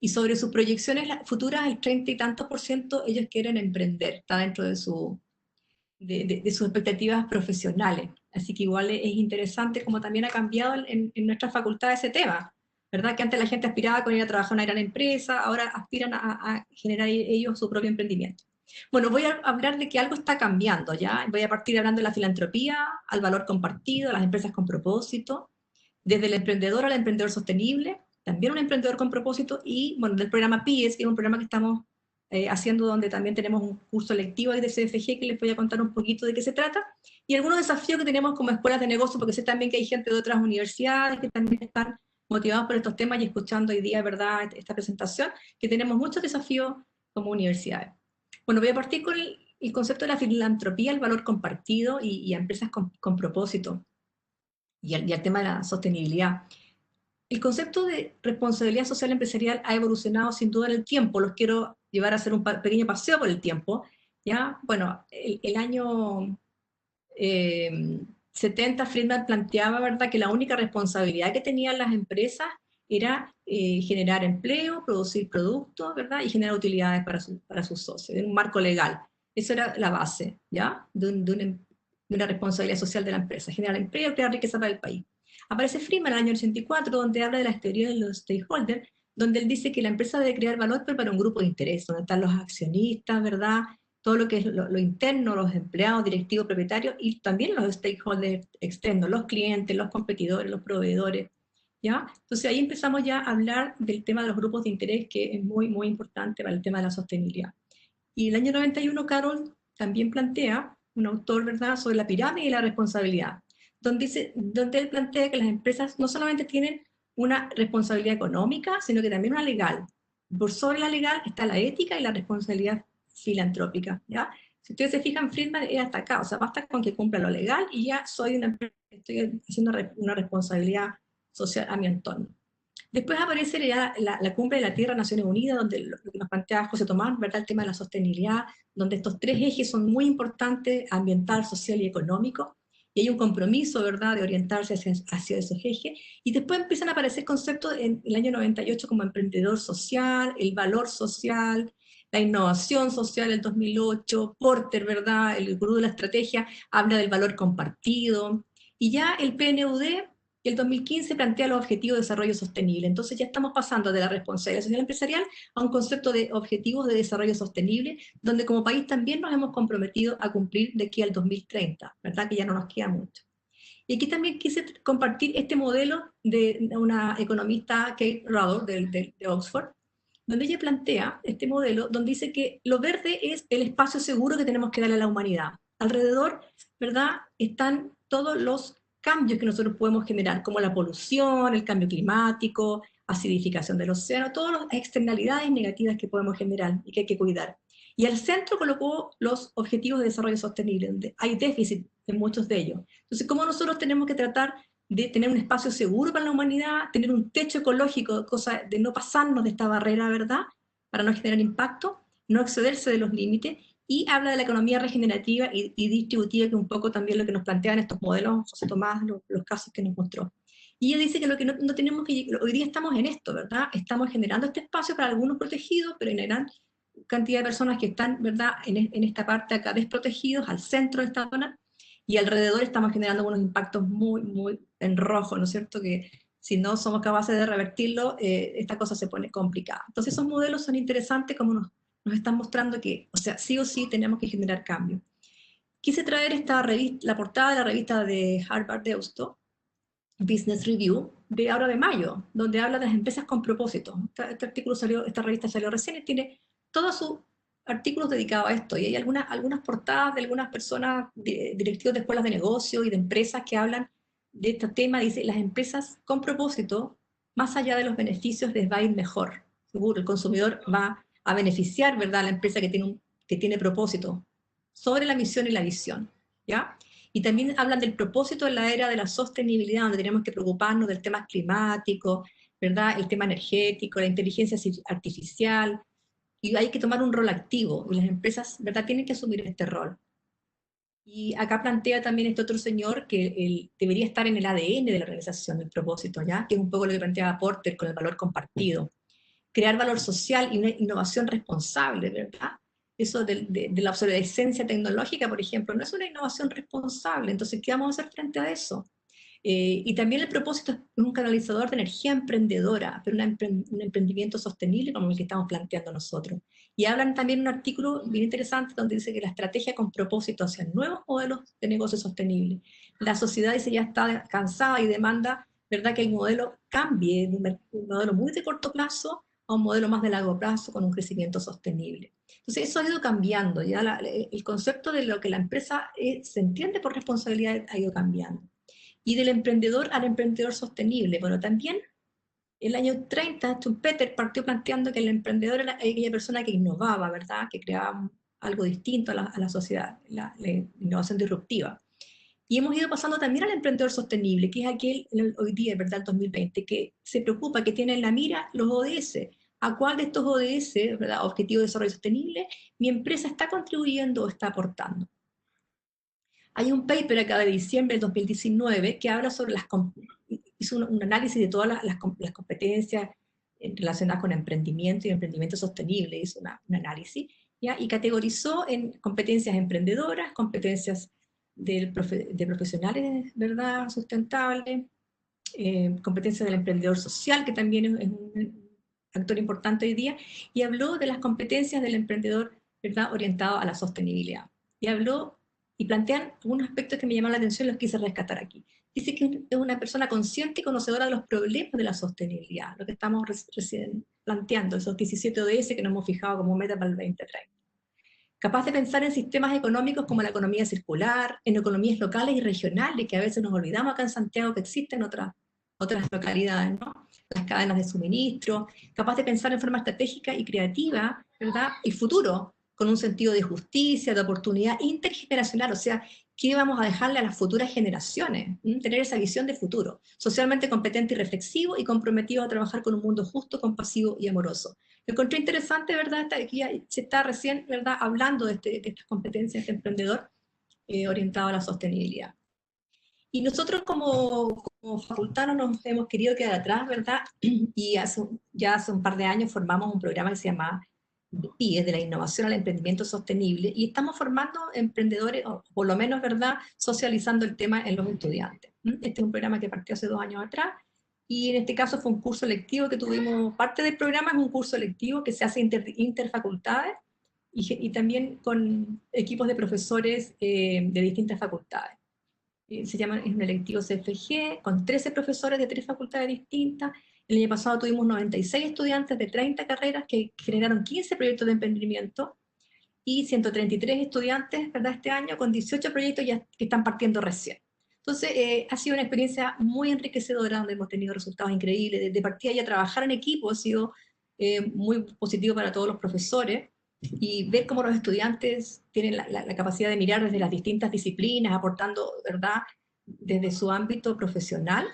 S3: Y sobre sus proyecciones futuras, el 30 y tantos por ciento ellos quieren emprender, está dentro de, de sus expectativas profesionales. Así que igual es interesante como también ha cambiado en nuestra facultad ese tema, ¿verdad? Que antes la gente aspiraba con ir a trabajar en una gran empresa, ahora aspiran a generar ellos su propio emprendimiento. Bueno, voy a hablar de que algo está cambiando, ¿ya? Voy a partir hablando de la filantropía, al valor compartido, las empresas con propósito, desde el emprendedor al emprendedor sostenible, también un emprendedor con propósito, y bueno, del programa PIES, que es un programa que estamos haciendo donde también tenemos un curso lectivo de CFG que les voy a contar un poquito de qué se trata, y algunos desafíos que tenemos como escuelas de negocio, porque sé también que hay gente de otras universidades que también están motivados por estos temas y escuchando hoy día, ¿verdad?, esta presentación, que tenemos muchos desafíos como universidades. Bueno, voy a partir con el concepto de la filantropía, el valor compartido y a empresas con propósito, y al tema de la sostenibilidad. El concepto de responsabilidad social empresarial ha evolucionado sin duda en el tiempo. Los quiero llevar a hacer un pequeño paseo por el tiempo. ¿Ya? Bueno, el año 70 Friedman planteaba, ¿verdad?, que la única responsabilidad que tenían las empresas era generar empleo, producir productos, ¿verdad?, y generar utilidades para sus socios, en un marco legal. Eso era la base, ¿ya?, de una responsabilidad social de la empresa, generar empleo, crear riqueza para el país. Aparece Friedman en el año 84, donde habla de las teorías de los stakeholders, donde él dice que la empresa debe crear valor, pero para un grupo de interés, donde están los accionistas, ¿verdad?, todo lo que es lo interno, los empleados, directivos, propietarios, y también los stakeholders externos, los clientes, los competidores, los proveedores, ¿ya? Entonces ahí empezamos ya a hablar del tema de los grupos de interés, que es muy, muy importante para el tema de la sostenibilidad. Y el año 91, Carol también plantea, un autor, ¿verdad?, sobre la pirámide y la responsabilidad, donde él plantea que las empresas no solamente tienen una responsabilidad económica, sino que también una legal. Por sobre la legal está la ética y la responsabilidad filantrópica, ¿ya? Si ustedes se fijan, Friedman es hasta acá, o sea, basta con que cumpla lo legal y ya soy una empresa, estoy haciendo una responsabilidad social a mi entorno. Después aparece la cumbre de la Tierra, Naciones Unidas, donde lo que nos plantea José Tomás, ¿verdad?, el tema de la sostenibilidad, donde estos tres ejes son muy importantes, ambiental, social y económico, y hay un compromiso, ¿verdad?, de orientarse hacia esos ejes, y después empiezan a aparecer conceptos en el año 98 como emprendedor social, el valor social, la innovación social, el 2008, Porter, ¿verdad?, el gurú de la estrategia, habla del valor compartido, y ya el PNUD, el 2015 plantea los objetivos de desarrollo sostenible. Entonces ya estamos pasando de la responsabilidad social empresarial a un concepto de objetivos de desarrollo sostenible, donde como país también nos hemos comprometido a cumplir de aquí al 2030, ¿verdad?, que ya no nos queda mucho. Y aquí también quise compartir este modelo de una economista, Kate Raworth, de Oxford, donde ella plantea este modelo, donde dice que lo verde es el espacio seguro que tenemos que darle a la humanidad. Alrededor, ¿verdad?, están todos los cambios que nosotros podemos generar, como la polución, el cambio climático, acidificación del océano, todas las externalidades negativas que podemos generar y que hay que cuidar. Y al centro colocó los objetivos de desarrollo sostenible, donde hay déficit en muchos de ellos. Entonces, ¿cómo nosotros tenemos que tratar de tener un espacio seguro para la humanidad, tener un techo ecológico, cosa de no pasarnos de esta barrera, ¿verdad?, para no generar impacto, no excederse de los límites, y habla de la economía regenerativa y distributiva, que un poco también lo que nos plantean estos modelos, José Tomás, los casos que nos mostró. Y ella dice que lo que no tenemos que, hoy día estamos en esto, ¿verdad?, estamos generando este espacio para algunos protegidos, pero hay una gran cantidad de personas que están, ¿verdad?, en esta parte acá desprotegidos, al centro de esta zona, y alrededor estamos generando unos impactos muy, muy en rojo, ¿no es cierto?, que si no somos capaces de revertirlo, esta cosa se pone complicada. Entonces esos modelos son interesantes, como nos están mostrando que, o sea, sí o sí tenemos que generar cambio. Quise traer esta revista, la portada de la revista de Harvard Deusto, Business Review, de ahora de mayo, donde habla de las empresas con propósito. Este artículo salió, esta revista salió recién y tiene toda su artículos dedicados a esto, y hay algunas portadas de algunas personas, directivos de escuelas de negocio y de empresas que hablan de este tema. Dice, las empresas con propósito, más allá de los beneficios, les va a ir mejor. Seguro, el consumidor va a beneficiar, ¿verdad?, a la empresa que tiene propósito sobre la misión y la visión, ¿ya? Y también hablan del propósito en la era de la sostenibilidad, donde tenemos que preocuparnos del tema climático, ¿verdad?, el tema energético, la inteligencia artificial, y hay que tomar un rol activo, y las empresas, ¿verdad?, tienen que asumir este rol. Y acá plantea también este otro señor que debería estar en el ADN de la organización, el propósito, ¿ya?, que es un poco lo que planteaba Porter con el valor compartido. Crear valor social y una innovación responsable, ¿verdad? Eso de la obsolescencia tecnológica, por ejemplo, no es una innovación responsable. Entonces, ¿qué vamos a hacer frente a eso? Y también el propósito es un canalizador de energía emprendedora, pero un emprendimiento sostenible como el que estamos planteando nosotros. Y hablan también un artículo bien interesante donde dice que la estrategia con propósito hacia nuevos modelos de negocio sostenible. La sociedad dice ya está cansada y demanda, ¿verdad?, que el modelo cambie de un modelo muy de corto plazo a un modelo más de largo plazo con un crecimiento sostenible. Entonces eso ha ido cambiando, ya el concepto de lo que la empresa se entiende por responsabilidad ha ido cambiando. Y del emprendedor al emprendedor sostenible. Bueno, también el año 30, Schumpeter partió planteando que el emprendedor era aquella persona que innovaba, ¿verdad?, que creaba algo distinto a la sociedad, la innovación disruptiva. Y hemos ido pasando también al emprendedor sostenible, que es aquel hoy día, ¿verdad?, el 2020, que se preocupa, que tiene en la mira los ODS. ¿A cuál de estos ODS, ¿verdad?, Objetivo de Desarrollo Sostenible, mi empresa está contribuyendo o está aportando? Hay un paper acá de diciembre del 2019 que habla sobre hizo un análisis de todas las competencias relacionadas con emprendimiento y emprendimiento sostenible, hizo un análisis, ¿ya?, y categorizó en competencias emprendedoras, competencias de profesionales, ¿verdad?, sustentables, competencias del emprendedor social, que también es un actor importante hoy día, y habló de las competencias del emprendedor, ¿verdad?, orientado a la sostenibilidad. Y habló y plantean algunos aspectos que me llamaron la atención y los quise rescatar aquí. Dice que es una persona consciente y conocedora de los problemas de la sostenibilidad, lo que estamos recién planteando, esos 17 ODS que nos hemos fijado como meta para el 2030. Capaz de pensar en sistemas económicos como la economía circular, en economías locales y regionales, que a veces nos olvidamos acá en Santiago que existen otras localidades, ¿no? Las cadenas de suministro, capaz de pensar en forma estratégica y creativa, ¿verdad?, y futuro, con un sentido de justicia, de oportunidad intergeneracional, o sea, ¿qué vamos a dejarle a las futuras generaciones? Tener esa visión de futuro, socialmente competente y reflexivo, y comprometido a trabajar con un mundo justo, compasivo y amoroso. Me encontré interesante, ¿verdad?, aquí se está recién, ¿verdad?, hablando de estas competencias de emprendedor orientado a la sostenibilidad. Y nosotros como facultad no nos hemos querido quedar atrás, ¿verdad? Y ya hace un par de años formamos un programa que se llama PIES, de la innovación al emprendimiento sostenible, y estamos formando emprendedores, o por lo menos, ¿verdad?, socializando el tema en los estudiantes. Este es un programa que partió hace 2 años atrás, y en este caso fue un curso lectivo que tuvimos. Parte del programa es un curso lectivo que se hace interfacultades, y también con equipos de profesores de distintas facultades. Es un electivo CFG, con 13 profesores de 3 facultades distintas. El año pasado tuvimos 96 estudiantes de 30 carreras que generaron 15 proyectos de emprendimiento, y 133 estudiantes, ¿verdad?, este año, con 18 proyectos ya que están partiendo recién. Entonces, ha sido una experiencia muy enriquecedora, donde hemos tenido resultados increíbles. De partida ya trabajar en equipo ha sido muy positivo para todos los profesores, y ver cómo los estudiantes tienen la capacidad de mirar desde las distintas disciplinas, aportando, ¿verdad?, desde su ámbito profesional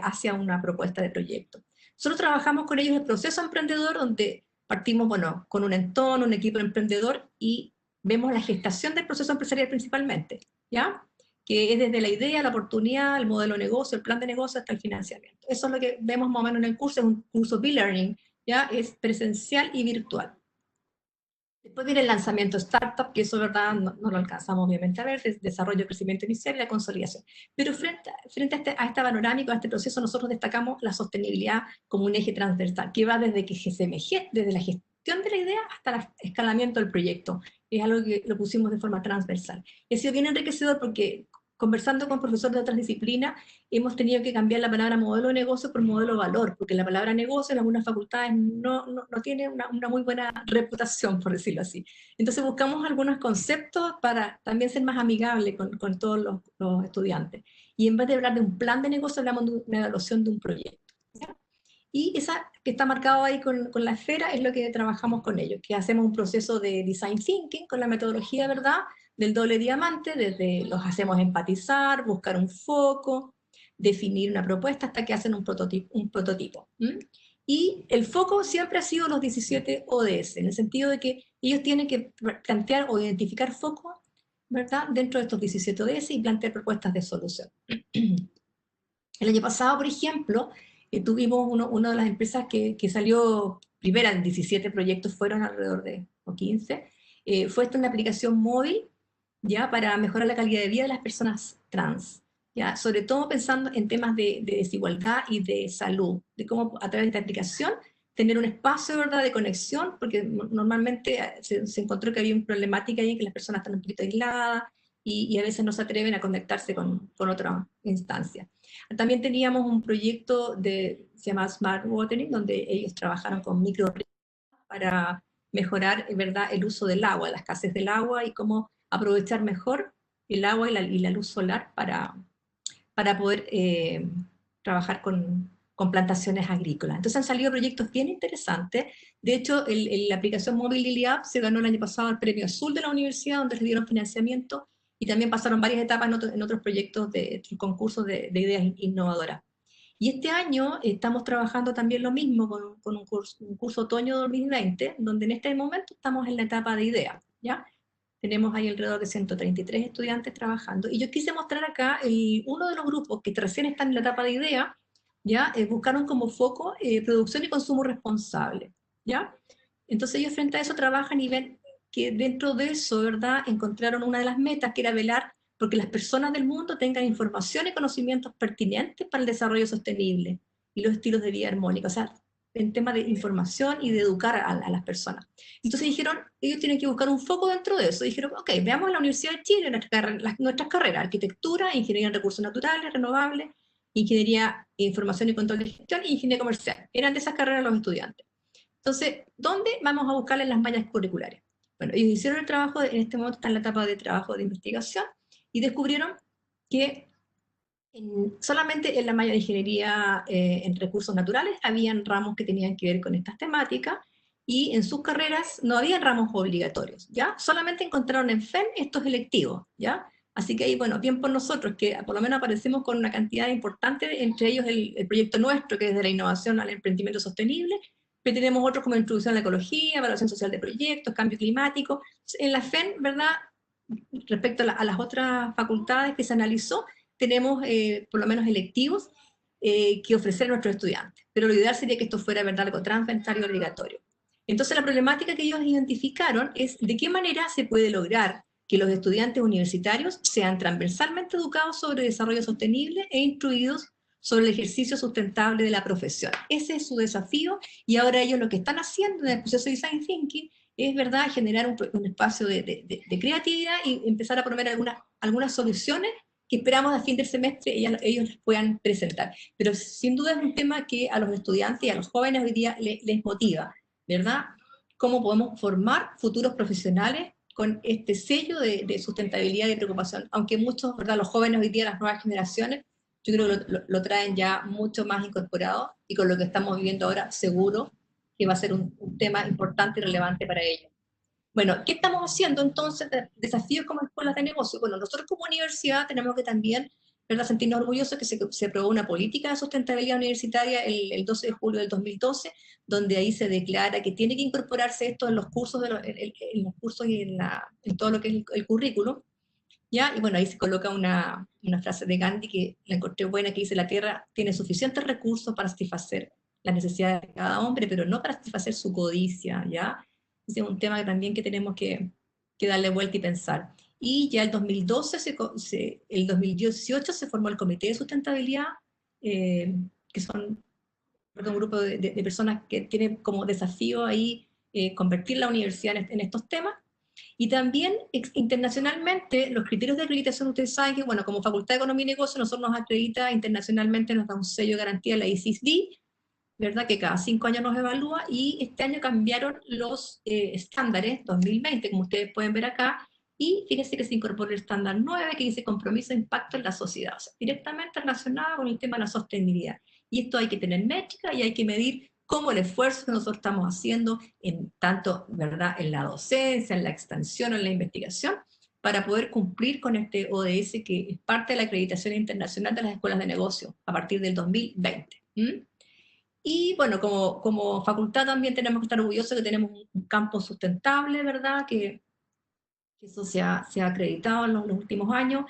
S3: hacia una propuesta de proyecto. Nosotros trabajamos con ellos el proceso emprendedor, donde partimos, bueno, con un entorno, un equipo emprendedor, y vemos la gestación del proceso empresarial principalmente, ¿ya?, que es desde la idea, la oportunidad, el modelo de negocio, el plan de negocio, hasta el financiamiento. Eso es lo que vemos más o menos en el curso. Es un curso B-Learning, ¿ya?, es presencial y virtual. Después viene el lanzamiento startup, que eso, ¿verdad?, no lo alcanzamos obviamente a ver, desarrollo, crecimiento inicial y la consolidación. Pero frente a esta panorámica, a este proceso, nosotros destacamos la sostenibilidad como un eje transversal, que va desde desde la gestión de la idea hasta el escalamiento del proyecto. Es algo que lo pusimos de forma transversal. Y ha sido bien enriquecedor porque conversando con profesores de otras disciplinas, hemos tenido que cambiar la palabra modelo de negocio por modelo de valor, porque la palabra negocio en algunas facultades no tiene una muy buena reputación, por decirlo así. Entonces buscamos algunos conceptos para también ser más amigable con todos los estudiantes. Y en vez de hablar de un plan de negocio, hablamos de una evaluación de un proyecto, ¿ya? Y esa que está marcado ahí con la esfera es lo que trabajamos con ellos, que hacemos un proceso de design thinking con la metodología, ¿verdad?, del doble diamante, desde los hacemos empatizar, buscar un foco, definir una propuesta hasta que hacen un prototipo. Y el foco siempre ha sido los 17 ODS, en el sentido de que ellos tienen que plantear o identificar focos, ¿verdad?, dentro de estos 17 ODS y plantear propuestas de solución. El año pasado, por ejemplo, tuvimos una de las empresas que salió primera en 17 proyectos, fueron alrededor de 15, fue esta una aplicación móvil, ¿ya?, para mejorar la calidad de vida de las personas trans, ¿ya?, sobre todo pensando en temas de desigualdad y de salud, de cómo a través de esta aplicación tener un espacio, ¿verdad?, de conexión, porque normalmente se encontró que había una problemática ahí, que las personas están un poquito aisladas y a veces no se atreven a conectarse con otra instancia. También teníamos un proyecto se llama Smart Watering, donde ellos trabajaron con micro para mejorar, ¿verdad?, el uso del agua, la escasez del agua y cómo aprovechar mejor el agua y la luz solar para poder trabajar con plantaciones agrícolas. Entonces han salido proyectos bien interesantes. De hecho, la aplicación móvil Lily App se ganó el año pasado el Premio Azul de la universidad, donde les dieron financiamiento, y también pasaron varias etapas en otros proyectos de concursos de ideas innovadoras. Y este año estamos trabajando también lo mismo con un curso otoño 2020, donde en este momento estamos en la etapa de ideas, ¿ya? Tenemos ahí alrededor de 133 estudiantes trabajando. Y yo quise mostrar acá uno de los grupos que recién están en la etapa de idea, ¿ya? Buscaron como foco producción y consumo responsable, ¿ya? Entonces ellos frente a eso trabajan y ven que dentro de eso, ¿verdad?, encontraron una de las metas, que era velar porque las personas del mundo tengan información y conocimientos pertinentes para el desarrollo sostenible y los estilos de vida armónicos. O sea, en tema de información y de educar a las personas. Entonces dijeron, ellos tienen que buscar un foco dentro de eso. Dijeron, ok, veamos la Universidad de Chile, nuestras carreras, arquitectura, ingeniería en recursos naturales, renovables, ingeniería, información y control de gestión, e ingeniería comercial. Eran de esas carreras los estudiantes. Entonces, ¿dónde vamos a buscarle las mallas curriculares? Bueno, ellos hicieron el trabajo, en este momento está en la etapa de trabajo de investigación, y descubrieron que solamente en la malla de ingeniería en recursos naturales habían ramos que tenían que ver con estas temáticas, y en sus carreras no había ramos obligatorios, ¿ya? Solamente encontraron en FEN estos electivos, ¿ya? Así que ahí, bueno, bien por nosotros, que por lo menos aparecemos con una cantidad importante, entre ellos el proyecto nuestro, que es de la innovación al emprendimiento sostenible, pero tenemos otros como introducción a la ecología, evaluación social de proyectos, cambio climático. En la FEN, ¿verdad?, respecto a las otras facultades que se analizó, tenemos por lo menos electivos que ofrecer a nuestros estudiantes. Pero lo ideal sería que esto fuera, ¿verdad?, algo transversal y obligatorio. Entonces la problemática que ellos identificaron es de qué manera se puede lograr que los estudiantes universitarios sean transversalmente educados sobre desarrollo sostenible e instruidos sobre el ejercicio sustentable de la profesión. Ese es su desafío, y ahora ellos lo que están haciendo en el proceso de Design Thinking es, ¿verdad?, generar un espacio de creatividad y empezar a proponer algunas soluciones que esperamos a fin del semestre ellos les puedan presentar. Pero sin duda es un tema que a los estudiantes y a los jóvenes hoy día les motiva, ¿verdad? ¿Cómo podemos formar futuros profesionales con este sello de sustentabilidad y de preocupación? Aunque muchos, ¿verdad?, los jóvenes hoy día, las nuevas generaciones, yo creo que lo traen ya mucho más incorporado, y con lo que estamos viviendo ahora, seguro que va a ser un tema importante y relevante para ellos. Bueno, ¿qué estamos haciendo entonces de desafíos como escuelas de negocio? Bueno, nosotros como universidad tenemos que también, ¿verdad?, sentirnos orgullosos que se aprobó una política de sustentabilidad universitaria el 12 de julio del 2012, donde ahí se declara que tiene que incorporarse esto en los cursos, en los cursos y en todo lo que es el currículo, ¿ya? Y bueno, ahí se coloca una frase de Gandhi que la encontré buena, que dice: la Tierra tiene suficientes recursos para satisfacer las necesidades de cada hombre, pero no para satisfacer su codicia, ¿ya? Ese es un tema que también que tenemos que darle vuelta y pensar. Y ya el 2012, el 2018 se formó el Comité de Sustentabilidad, que son un grupo de personas que tienen como desafío ahí convertir la universidad en estos temas. Y también internacionalmente, los criterios de acreditación, ustedes saben que, bueno, como Facultad de Economía y Negocio, nosotros nos acredita internacionalmente, nos da un sello de garantía la ICSD, ¿verdad? Que cada 5 años nos evalúa, y este año cambiaron los estándares, 2020, como ustedes pueden ver acá, y fíjense que se incorporó el estándar 9, que dice compromiso de impacto en la sociedad, o sea, directamente relacionado con el tema de la sostenibilidad. Y esto hay que tener métrica y hay que medir cómo el esfuerzo que nosotros estamos haciendo, en tanto, ¿verdad?, en la docencia, en la extensión, en la investigación, para poder cumplir con este ODS, que es parte de la acreditación internacional de las escuelas de negocio a partir del 2020. Y bueno, como facultad también tenemos que estar orgullosos de que tenemos un campo sustentable, ¿verdad?, que eso se ha acreditado en los últimos años.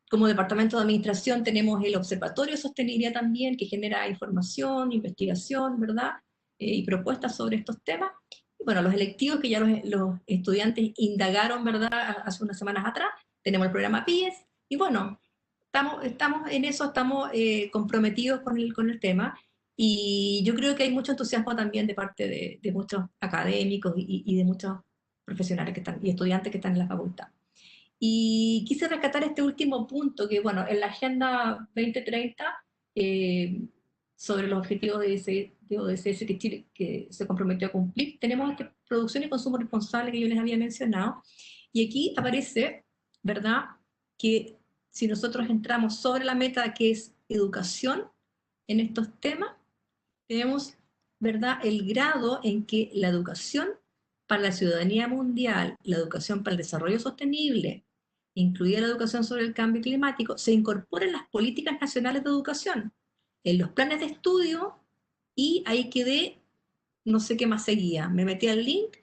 S3: Como departamento de administración tenemos el Observatorio de Sostenibilidad también, que genera información, investigación, ¿verdad?, y propuestas sobre estos temas. Y bueno, los electivos que ya los estudiantes indagaron, ¿verdad?, hace unas semanas atrás. Tenemos el programa PIES, y bueno, estamos en eso, estamos comprometidos con el tema, y yo creo que hay mucho entusiasmo también de parte de muchos académicos y de muchos profesionales que están, y estudiantes que están en la facultad. Y quise rescatar este último punto, que bueno, en la Agenda 2030, sobre los objetivos de ODS que Chile que se comprometió a cumplir, tenemos esta producción y consumo responsable que yo les había mencionado, y aquí aparece, ¿verdad?, que si nosotros entramos sobre la meta que es educación en estos temas, tenemos, ¿verdad?, el grado en que la educación para la ciudadanía mundial, la educación para el desarrollo sostenible, incluida la educación sobre el cambio climático, se incorpora en las políticas nacionales de educación, en los planes de estudio, y ahí quedé, no sé qué más seguía. Me metí al link,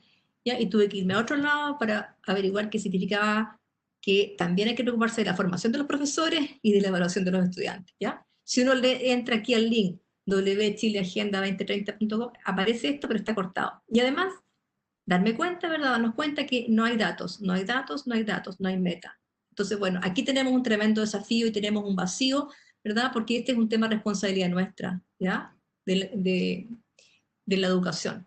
S3: ¿ya?, y tuve que irme a otro lado para averiguar qué significaba que también hay que preocuparse de la formación de los profesores y de la evaluación de los estudiantes, ¿ya? Si uno entra aquí al link wchileagenda2030.com, aparece esto, pero está cortado. Y además, darme cuenta, ¿verdad?, darnos cuenta que no hay datos, no hay datos, no hay datos, no hay meta. Entonces, bueno, aquí tenemos un tremendo desafío y tenemos un vacío, ¿verdad?, porque este es un tema de responsabilidad nuestra, ¿ya?, de la educación,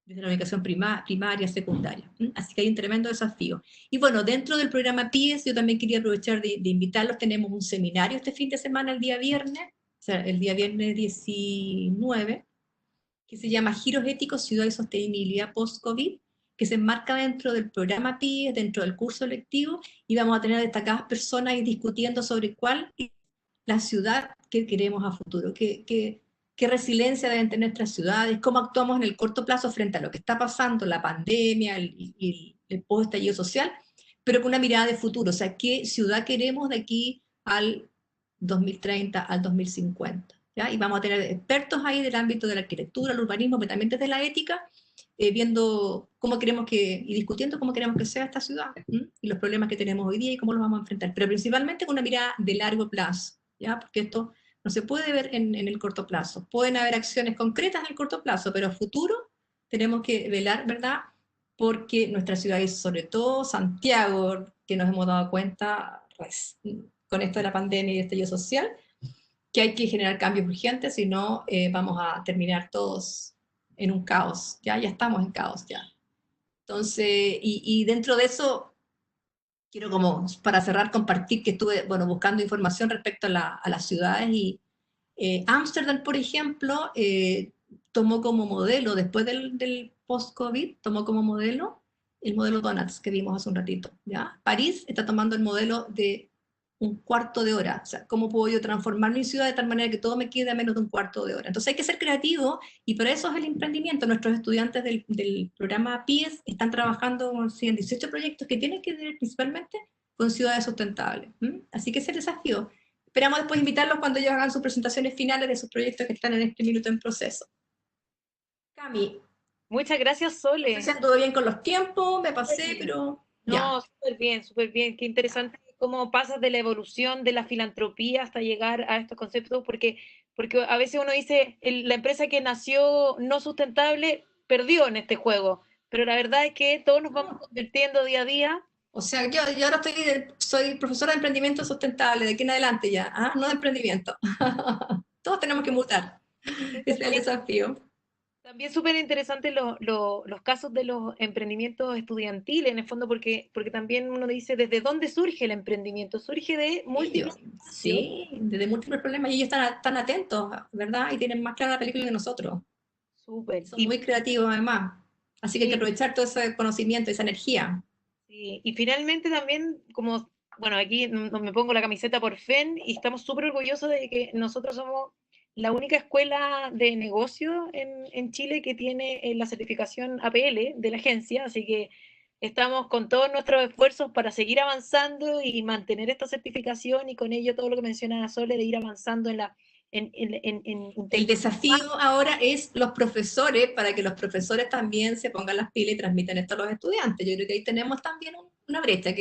S3: desde la educación primaria, secundaria. Así que hay un tremendo desafío. Y bueno, dentro del programa PIES, yo también quería aprovechar de invitarlos. Tenemos un seminario este fin de semana, el día viernes, o sea, el día viernes 19, que se llama Giros Éticos, Ciudad y Sostenibilidad Post-COVID, que se enmarca dentro del programa PIES, dentro del curso lectivo, y vamos a tener destacadas personas y discutiendo sobre cuál es la ciudad que queremos a futuro, qué resiliencia deben tener nuestras ciudades, cómo actuamos en el corto plazo frente a lo que está pasando, la pandemia, el post-estallido social, pero con una mirada de futuro, o sea, qué ciudad queremos de aquí al 2030, al 2050. ¿Ya? Y vamos a tener expertos ahí del ámbito de la arquitectura, el urbanismo, pero también desde la ética, viendo cómo queremos y discutiendo cómo queremos que sea esta ciudad, y los problemas que tenemos hoy día y cómo los vamos a enfrentar, pero principalmente con una mirada de largo plazo, ¿ya? Porque esto no se puede ver en el corto plazo. Pueden haber acciones concretas en el corto plazo, pero a futuro tenemos que velar, ¿verdad?, porque nuestras ciudades, sobre todo Santiago, que nos hemos dado cuenta pues, con esto de la pandemia y el estallido social, que hay que generar cambios urgentes, si no vamos a terminar todos en un caos, ya estamos en caos ya. Entonces, y dentro de eso, quiero como, para cerrar, compartir que estuve, bueno, buscando información respecto a las ciudades, y Ámsterdam, por ejemplo, tomó como modelo, después del post-COVID, tomó como modelo el modelo Donuts que vimos hace un ratito, ¿ya? París está tomando el modelo de un cuarto de hora, o sea, cómo puedo yo transformar mi ciudad de tal manera que todo me quede a menos de un cuarto de hora. Entonces hay que ser creativo, y para eso es el emprendimiento. Nuestros estudiantes del programa PIES están trabajando en 18 proyectos que tienen que ver principalmente con ciudades sustentables. Así que ese desafío. Esperamos después invitarlos cuando ellos hagan sus presentaciones finales de sus proyectos que están en este minuto en proceso. Cami.
S1: Muchas gracias, Sole.
S3: No sé si anduvo bien con los tiempos, me pasé, pero ya.
S1: No, súper bien, súper bien. Qué interesante cómo pasas de la evolución de la filantropía hasta llegar a estos conceptos, porque a veces uno dice, la empresa que nació no sustentable perdió en este juego, pero la verdad es que todos nos vamos convirtiendo día a día.
S3: O sea, yo ahora soy profesora de emprendimiento sustentable, de aquí en adelante ya, no de emprendimiento. Todos tenemos que mutar. Ese es el desafío.
S1: También súper interesante los casos de los emprendimientos estudiantiles, en el fondo, porque también uno dice, ¿desde dónde surge el emprendimiento? Surge de múltiples
S3: Ellos,
S1: espacios.
S3: sí, desde múltiples problemas y ellos están atentos, ¿verdad? Y tienen más clara la película que nosotros.
S1: Súper.
S3: Y son muy creativos además. Así que hay que
S1: Y,
S3: aprovechar todo ese conocimiento, esa energía.
S1: y finalmente también, como, bueno, aquí me pongo la camiseta por FEN y estamos súper orgullosos de que nosotros somos la única escuela de negocio en Chile que tiene la certificación APL de la agencia, así que estamos con todos nuestros esfuerzos para seguir avanzando y mantener esta certificación y con ello todo lo que menciona Sole de ir avanzando en
S3: El desafío ahora es los profesores, para que los profesores también se pongan las pilas y transmitan esto a los estudiantes. Yo creo que ahí tenemos también una brecha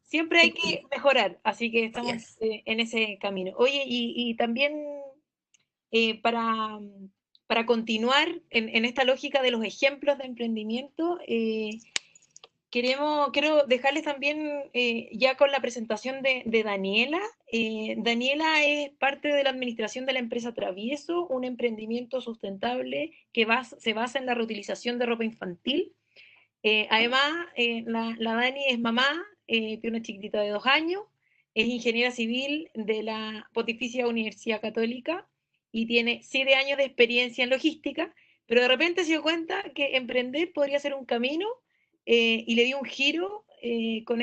S1: siempre hay que mejorar, así que estamos
S3: yes.
S1: en ese camino. Oye, y también eh, para, para continuar en esta lógica de los ejemplos de emprendimiento, quiero dejarles también ya con la presentación de Daniela. Daniela es parte de la administración de la empresa Travieso, un emprendimiento sustentable que se basa en la reutilización de ropa infantil. Además, la Dani es mamá, tiene una chiquitita de 2 años, es ingeniera civil de la Pontificia Universidad Católica y tiene 7 años de experiencia en logística, pero de repente se dio cuenta que emprender podría ser un camino y le dio un giro con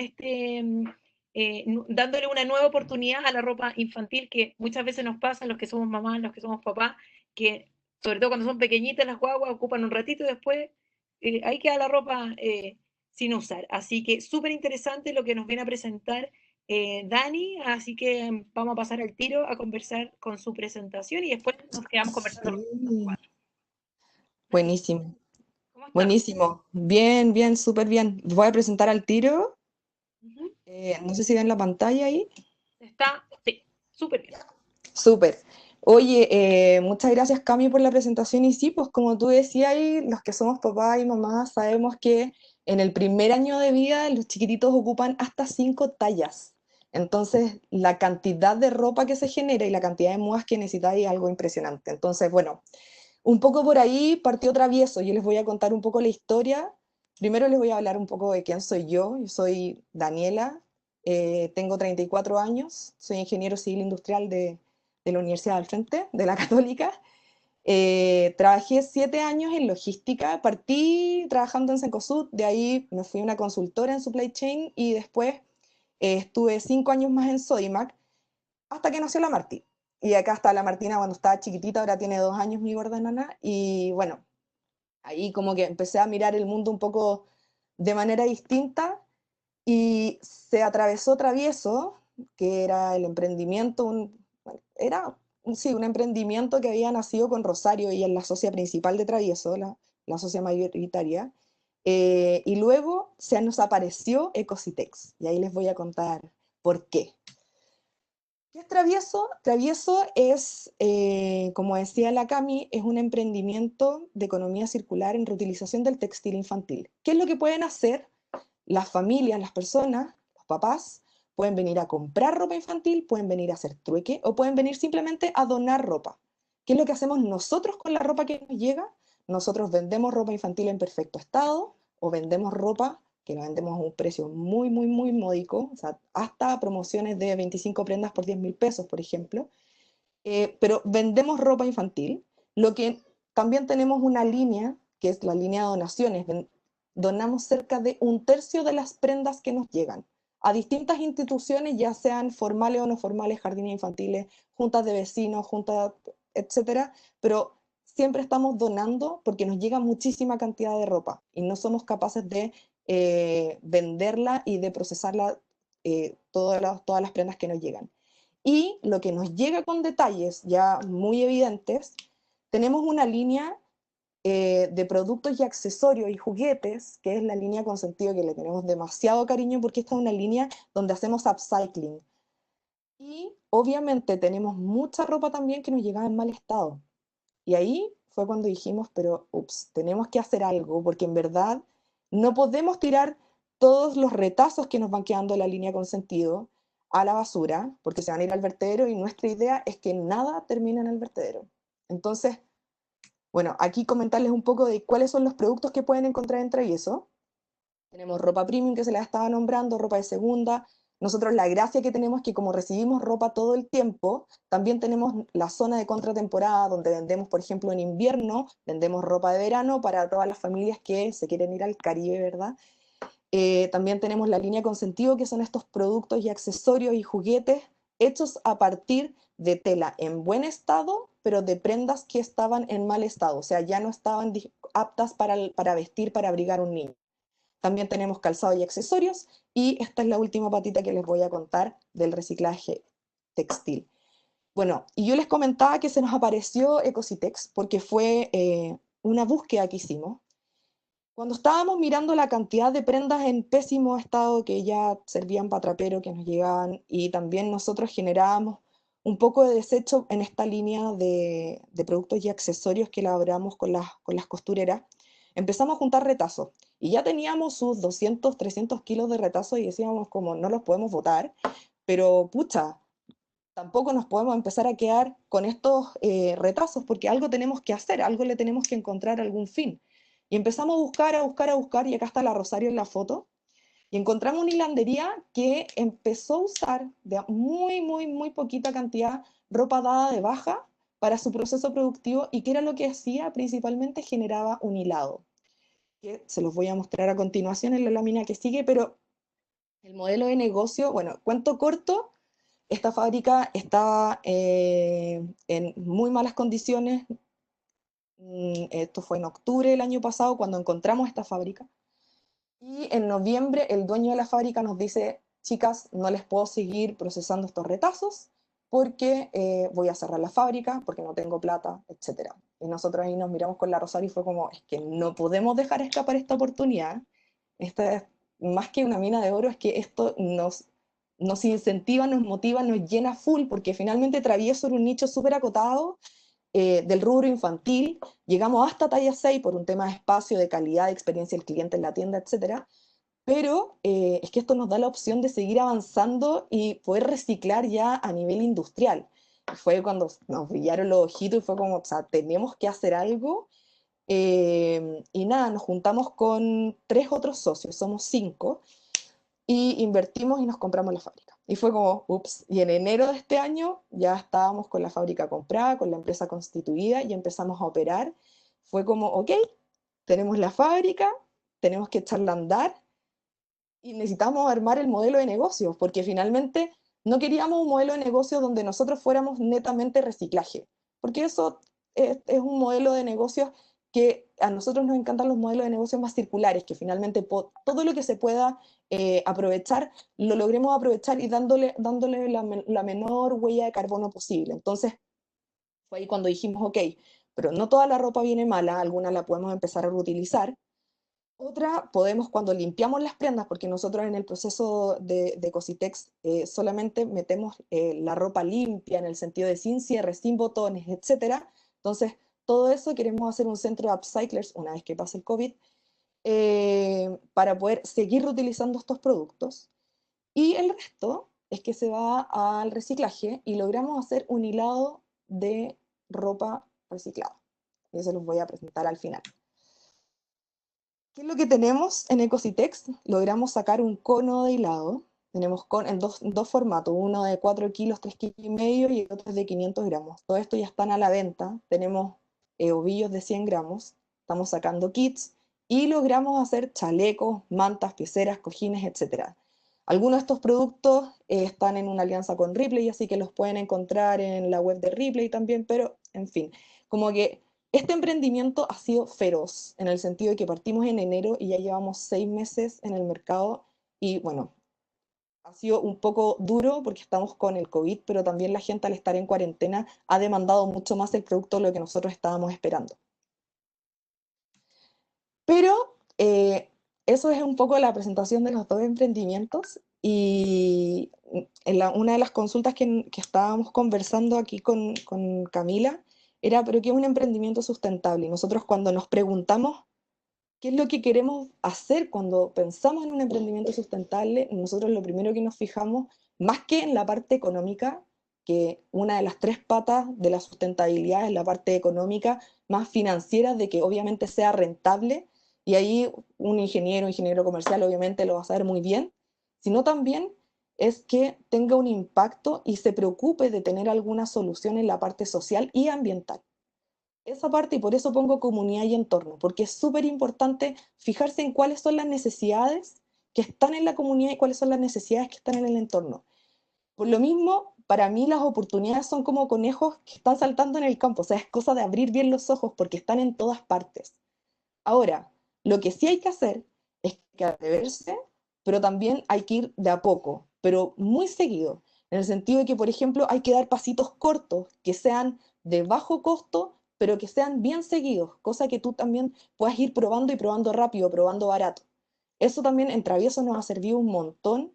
S1: dándole una nueva oportunidad a la ropa infantil que muchas veces nos pasa, los que somos mamás, los que somos papás, que sobre todo cuando son pequeñitas las guaguas ocupan un ratito y después ahí queda la ropa sin usar. Así que súper interesante lo que nos viene a presentar Dani, así que vamos a pasar al tiro a conversar con su presentación y después nos quedamos conversando los
S4: Sí,
S1: cuatro. Dani,
S4: buenísimo,
S1: ¿cómo estás?
S4: buenísimo. Bien, bien, súper bien. Voy a presentar al tiro.
S1: Ujú.
S4: No sé si ven la pantalla ahí.
S1: Está, sí, súper bien.
S4: Súper. Oye, muchas gracias Cami por la presentación y sí, pues como tú decías, ahí, los que somos papás y mamás sabemos que en el primer año de vida los chiquititos ocupan hasta 5 tallas. Entonces, la cantidad de ropa que se genera y la cantidad de mudas que necesitáis es algo impresionante. Entonces, bueno, un poco por ahí partió Travieso. Yo les voy a contar un poco la historia. Primero les voy a hablar un poco de quién soy yo. Yo soy Daniela, tengo 34 años, soy ingeniero civil industrial de la Universidad del Frente, de la Católica. Trabajé 7 años en logística, partí trabajando en Cencosud, de ahí me fui a una consultora en supply chain y después estuve 5 años más en Sodimac hasta que nació la Martí. Y acá está la Martina cuando estaba chiquitita, ahora tiene 2 años mi gorda nana. Y bueno, ahí como que empecé a mirar el mundo un poco de manera distinta y se atravesó Travieso, que era el emprendimiento, bueno, era sí, un emprendimiento que había nacido con Rosario, ella es la socia principal de Travieso, la socia mayoritaria. Y luego se nos apareció Ecositex, y ahí les voy a contar por qué. ¿Qué es Travieso? Travieso es, como decía la Cami, es un emprendimiento de economía circular en reutilización del textil infantil. ¿Qué es lo que pueden hacer las familias, las personas, los papás? Pueden venir a comprar ropa infantil, pueden venir a hacer trueque o pueden venir simplemente a donar ropa. ¿Qué es lo que hacemos nosotros con la ropa que nos llega? Nosotros vendemos ropa infantil en perfecto estado o vendemos ropa que la vendemos a un precio muy, muy, muy módico, o sea, hasta promociones de 25 prendas por 10.000 pesos, por ejemplo. Pero vendemos ropa infantil, lo que también tenemos una línea, que es la línea de donaciones. Donamos cerca de 1/3 de las prendas que nos llegan a distintas instituciones, ya sean formales o no formales, jardines infantiles, juntas de vecinos, juntas, etcétera, pero siempre estamos donando porque nos llega muchísima cantidad de ropa y no somos capaces de venderla y de procesarla, todas las prendas que nos llegan. Y lo que nos llega con detalles ya muy evidentes, tenemos una línea de productos y accesorios y juguetes, que es la línea Consentido, que le tenemos demasiado cariño porque esta es una línea donde hacemos upcycling. Y obviamente tenemos mucha ropa también que nos llega en mal estado. Y ahí fue cuando dijimos, pero ups, tenemos que hacer algo, porque en verdad no podemos tirar todos los retazos que nos van quedando de la línea Consentido a la basura, porque se van a ir al vertedero y nuestra idea es que nada termine en el vertedero. Entonces, Bueno, aquí comentarles un poco de cuáles son los productos que pueden encontrar en Travieso. Tenemos ropa premium que se la estaba nombrando, ropa de segunda. Nosotros la gracia que tenemos es que como recibimos ropa todo el tiempo, también tenemos la zona de contratemporada donde vendemos, por ejemplo, en invierno, vendemos ropa de verano para todas las familias que se quieren ir al Caribe, ¿verdad? También tenemos la línea Consentido, que son estos productos y accesorios y juguetes hechos a partir de tela en buen estado, pero de prendas que estaban en mal estado, o sea, ya no estaban aptas para vestir, para abrigar un niño. También tenemos calzado y accesorios, y esta es la última patita que les voy a contar del reciclaje textil. Bueno, y yo les comentaba que se nos apareció Ecositex porque fue una búsqueda que hicimos. Cuando estábamos mirando la cantidad de prendas en pésimo estado que ya servían para trapero, que nos llegaban, y también nosotros generábamos un poco de desecho en esta línea de productos y accesorios que elaboramos con las costureras, empezamos a juntar retazos. Y ya teníamos sus 200, 300 kilos de retazos y decíamos como no los podemos botar, pero pucha, tampoco nos podemos empezar a quedar con estos retazos porque algo tenemos que hacer, algo le tenemos que encontrar algún fin. Y empezamos a buscar, a buscar, a buscar, y acá está la Rosario en la foto, y encontramos una hilandería que empezó a usar de muy, muy, muy poquita cantidad ropa dada de baja para su proceso productivo, y que era lo que hacía principalmente, generaba un hilado, que se los voy a mostrar a continuación en la lámina que sigue, pero el modelo de negocio, bueno, cuento corto, esta fábrica estaba en muy malas condiciones. Esto fue en octubre del año pasado cuando encontramos esta fábrica. Y en noviembre el dueño de la fábrica nos dice, chicas, no les puedo seguir procesando estos retazos porque voy a cerrar la fábrica, porque no tengo plata, etc. Y nosotros ahí nos miramos con la Rosario y fue como, es que no podemos dejar escapar esta oportunidad. Esta es más que una mina de oro, es que esto nos incentiva, nos motiva, nos llena full, porque finalmente Travieso era un nicho súper acotado del rubro infantil. Llegamos hasta talla 6 por un tema de espacio, de calidad, de experiencia del cliente en la tienda, etcétera. Pero es que esto nos da la opción de seguir avanzando y poder reciclar ya a nivel industrial. Fue cuando nos brillaron los ojitos y fue como, o sea, tenemos que hacer algo. Y nada, nos juntamos con 3 otros socios, somos 5, y invertimos y nos compramos la fábrica. Y fue como, ups, y en enero de este año ya estábamos con la fábrica comprada, con la empresa constituida, y empezamos a operar. Fue como, ok, tenemos la fábrica, tenemos que echarla a andar y necesitamos armar el modelo de negocios, porque finalmente no queríamos un modelo de negocio donde nosotros fuéramos netamente reciclaje, porque eso es un modelo de negocios que a nosotros nos encantan, los modelos de negocios más circulares, que finalmente todo lo que se pueda aprovechar, lo logremos aprovechar y dándole la menor huella de carbono posible. Entonces, fue ahí cuando dijimos, ok, pero no toda la ropa viene mala, alguna la podemos empezar a reutilizar. Otra, podemos cuando limpiamos las prendas, porque nosotros en el proceso de Cositex solamente metemos la ropa limpia en el sentido de sin cierre, sin botones, etcétera. Entonces, todo eso queremos hacer un centro de upcyclers una vez que pase el COVID, para poder seguir reutilizando estos productos. Y el resto es que se va al reciclaje y logramos hacer un hilado de ropa reciclada. Y eso los voy a presentar al final. ¿Qué es lo que tenemos en Ecositex? Logramos sacar un cono de hilado. Tenemos en dos formatos, uno de 4 kilos, 3 kilos y medio, y otro de 500 gramos. Todo esto ya están a la venta. Tenemos ovillos de 100 gramos. Estamos sacando kits y logramos hacer chalecos, mantas, peceras, cojines, etc. Algunos de estos productos están en una alianza con Ripley, así que los pueden encontrar en la web de Ripley también, pero en fin, como que este emprendimiento ha sido feroz, en el sentido de que partimos en enero y ya llevamos 6 meses en el mercado, y bueno, ha sido un poco duro porque estamos con el COVID, pero también la gente al estar en cuarentena ha demandado mucho más el producto de lo que nosotros estábamos esperando. Pero eso es un poco la presentación de los dos emprendimientos, y una de las consultas que estábamos conversando aquí con Camila era, ¿pero qué es un emprendimiento sustentable? Y nosotros cuando nos preguntamos qué es lo que queremos hacer cuando pensamos en un emprendimiento sustentable, nosotros lo primero que nos fijamos, más que en la parte económica, que una de las tres patas de la sustentabilidad es la parte económica, más financiera, de que obviamente sea rentable, y ahí un ingeniero comercial obviamente lo va a saber muy bien, sino también es que tenga un impacto y se preocupe de tener alguna solución en la parte social y ambiental. Esa parte, y por eso pongo comunidad y entorno, porque es súper importante fijarse en cuáles son las necesidades que están en la comunidad y cuáles son las necesidades que están en el entorno. Por lo mismo, para mí las oportunidades son como conejos que están saltando en el campo, o sea, es cosa de abrir bien los ojos porque están en todas partes. Ahora, lo que sí hay que hacer es que atreverse, pero también hay que ir de a poco, pero muy seguido, en el sentido de que, por ejemplo, hay que dar pasitos cortos, que sean de bajo costo, pero que sean bien seguidos, cosa que tú también puedas ir probando y probando rápido, probando barato. Eso también en Travieso nos ha servido un montón,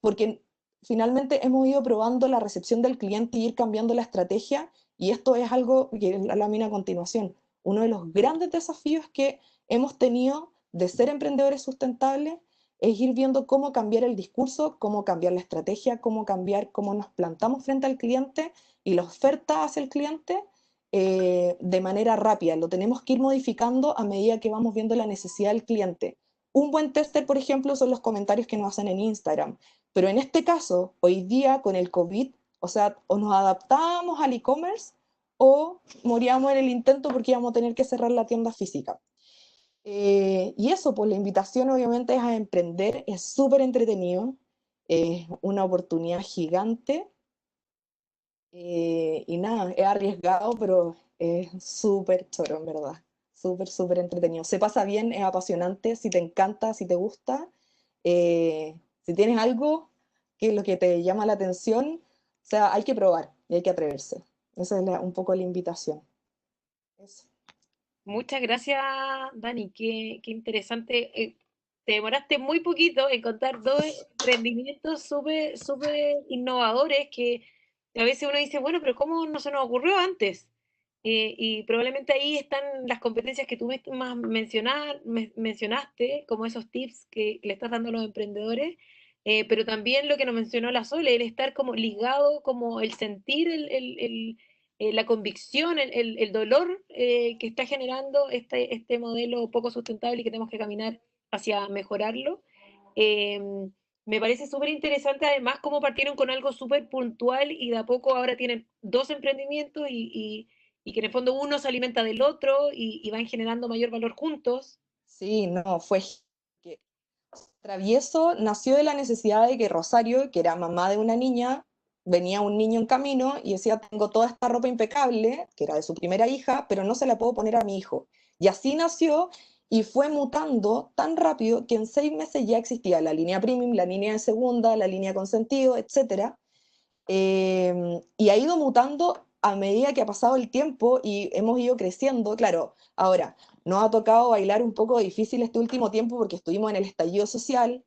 S4: porque finalmente hemos ido probando la recepción del cliente y ir cambiando la estrategia, y esto es algo que es la lámina a continuación. Uno de los grandes desafíos que hemos tenido de ser emprendedores sustentables es ir viendo cómo cambiar el discurso, cómo cambiar la estrategia, cómo cambiar cómo nos plantamos frente al cliente y la oferta hacia el cliente de manera rápida. Lo tenemos que ir modificando a medida que vamos viendo la necesidad del cliente. Un buen tester, por ejemplo, son los comentarios que nos hacen en Instagram. Pero en este caso, hoy día con el COVID, o sea, o nos adaptábamos al e-commerce o moríamos en el intento porque íbamos a tener que cerrar la tienda física. Y eso, pues la invitación obviamente es a emprender, es súper entretenido, es una oportunidad gigante y nada, es arriesgado, pero es súper choro, en verdad, súper, súper entretenido. Se pasa bien, es apasionante, si te encanta, si te gusta, si tienes algo que es lo que te llama la atención, o sea, hay que probar y hay que atreverse. Esa es un poco la invitación. Eso.
S1: Muchas gracias, Dani. Qué interesante. Te demoraste muy poquito en contar dos emprendimientos súper innovadores que a veces uno dice, bueno, pero ¿cómo no se nos ocurrió antes? Y probablemente ahí están las competencias que tú más mencionaste, como esos tips que le estás dando a los emprendedores, pero también lo que nos mencionó la Sole, el estar como ligado, como el sentir la convicción, el dolor que está generando este modelo poco sustentable y que tenemos que caminar hacia mejorarlo. Eh, Me parece súper interesante además cómo partieron con algo súper puntual y de a poco ahora tienen dos emprendimientos y que en el fondo uno se alimenta del otro y van generando mayor valor juntos.
S4: Sí, no, fue que Travieso nació de la necesidad de que Rosario, que era mamá de una niña, venía un niño en camino y decía, tengo toda esta ropa impecable, que era de su primera hija, pero no se la puedo poner a mi hijo. Y así nació y fue mutando tan rápido que en 6 meses ya existía la línea premium, la línea de segunda, la línea consentido, etc. Y ha ido mutando a medida que ha pasado el tiempo y hemos ido creciendo. Claro, ahora nos ha tocado bailar un poco difícil este último tiempo porque estuvimos en el estallido social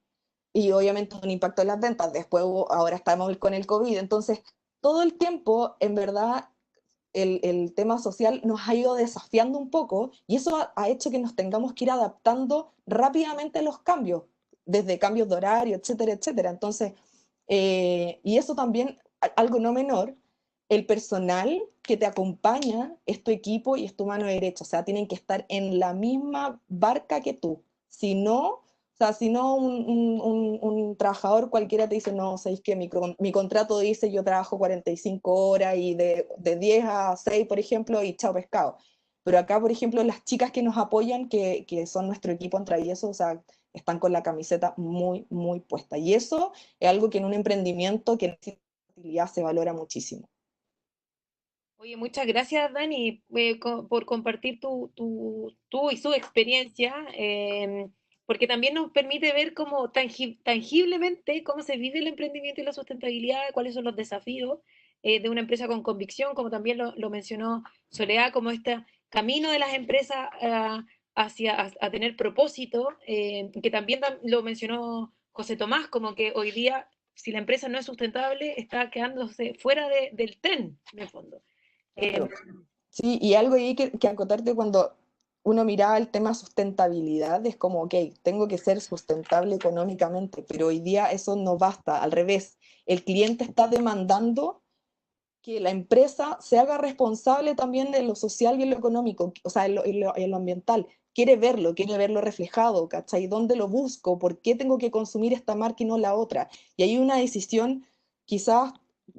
S4: y obviamente un impacto en las ventas. Después ahora estamos con el COVID. Entonces, todo el tiempo, en verdad, el tema social nos ha ido desafiando un poco y eso ha hecho que nos tengamos que ir adaptando rápidamente a los cambios, desde cambios de horario, etcétera, etcétera. Entonces, y eso también, algo no menor, el personal que te acompaña es tu equipo y es tu mano derecha, o sea, tienen que estar en la misma barca que tú. Si no, o sea, si no un trabajador cualquiera te dice, no, sabéis que mi contrato dice yo trabajo 45 horas y de 10 a 6, por ejemplo, y chao pescado. Pero acá, por ejemplo, las chicas que nos apoyan, que son nuestro equipo en Travieso, o sea, están con la camiseta muy, muy puesta. Y eso es algo que en un emprendimiento que necesita utilidad se valora muchísimo.
S1: Oye, muchas gracias, Dani, por compartir tu y su experiencia, porque también nos permite ver cómo tangiblemente cómo se vive el emprendimiento y la sustentabilidad, cuáles son los desafíos de una empresa con convicción, como también lo mencionó Soledad, como este camino de las empresas a tener propósito, que también lo mencionó José Tomás, como que hoy día, si la empresa no es sustentable, está quedándose fuera del tren, en el fondo.
S4: Claro. Sí, y algo ahí que acotarte cuando uno miraba el tema sustentabilidad, es como, ok, tengo que ser sustentable económicamente, pero hoy día eso no basta, al revés, el cliente está demandando que la empresa se haga responsable también de lo social y en lo económico, o sea, en lo ambiental. Quiere verlo reflejado, ¿cachai? ¿Dónde lo busco? ¿Por qué tengo que consumir esta marca y no la otra? Y hay una decisión quizás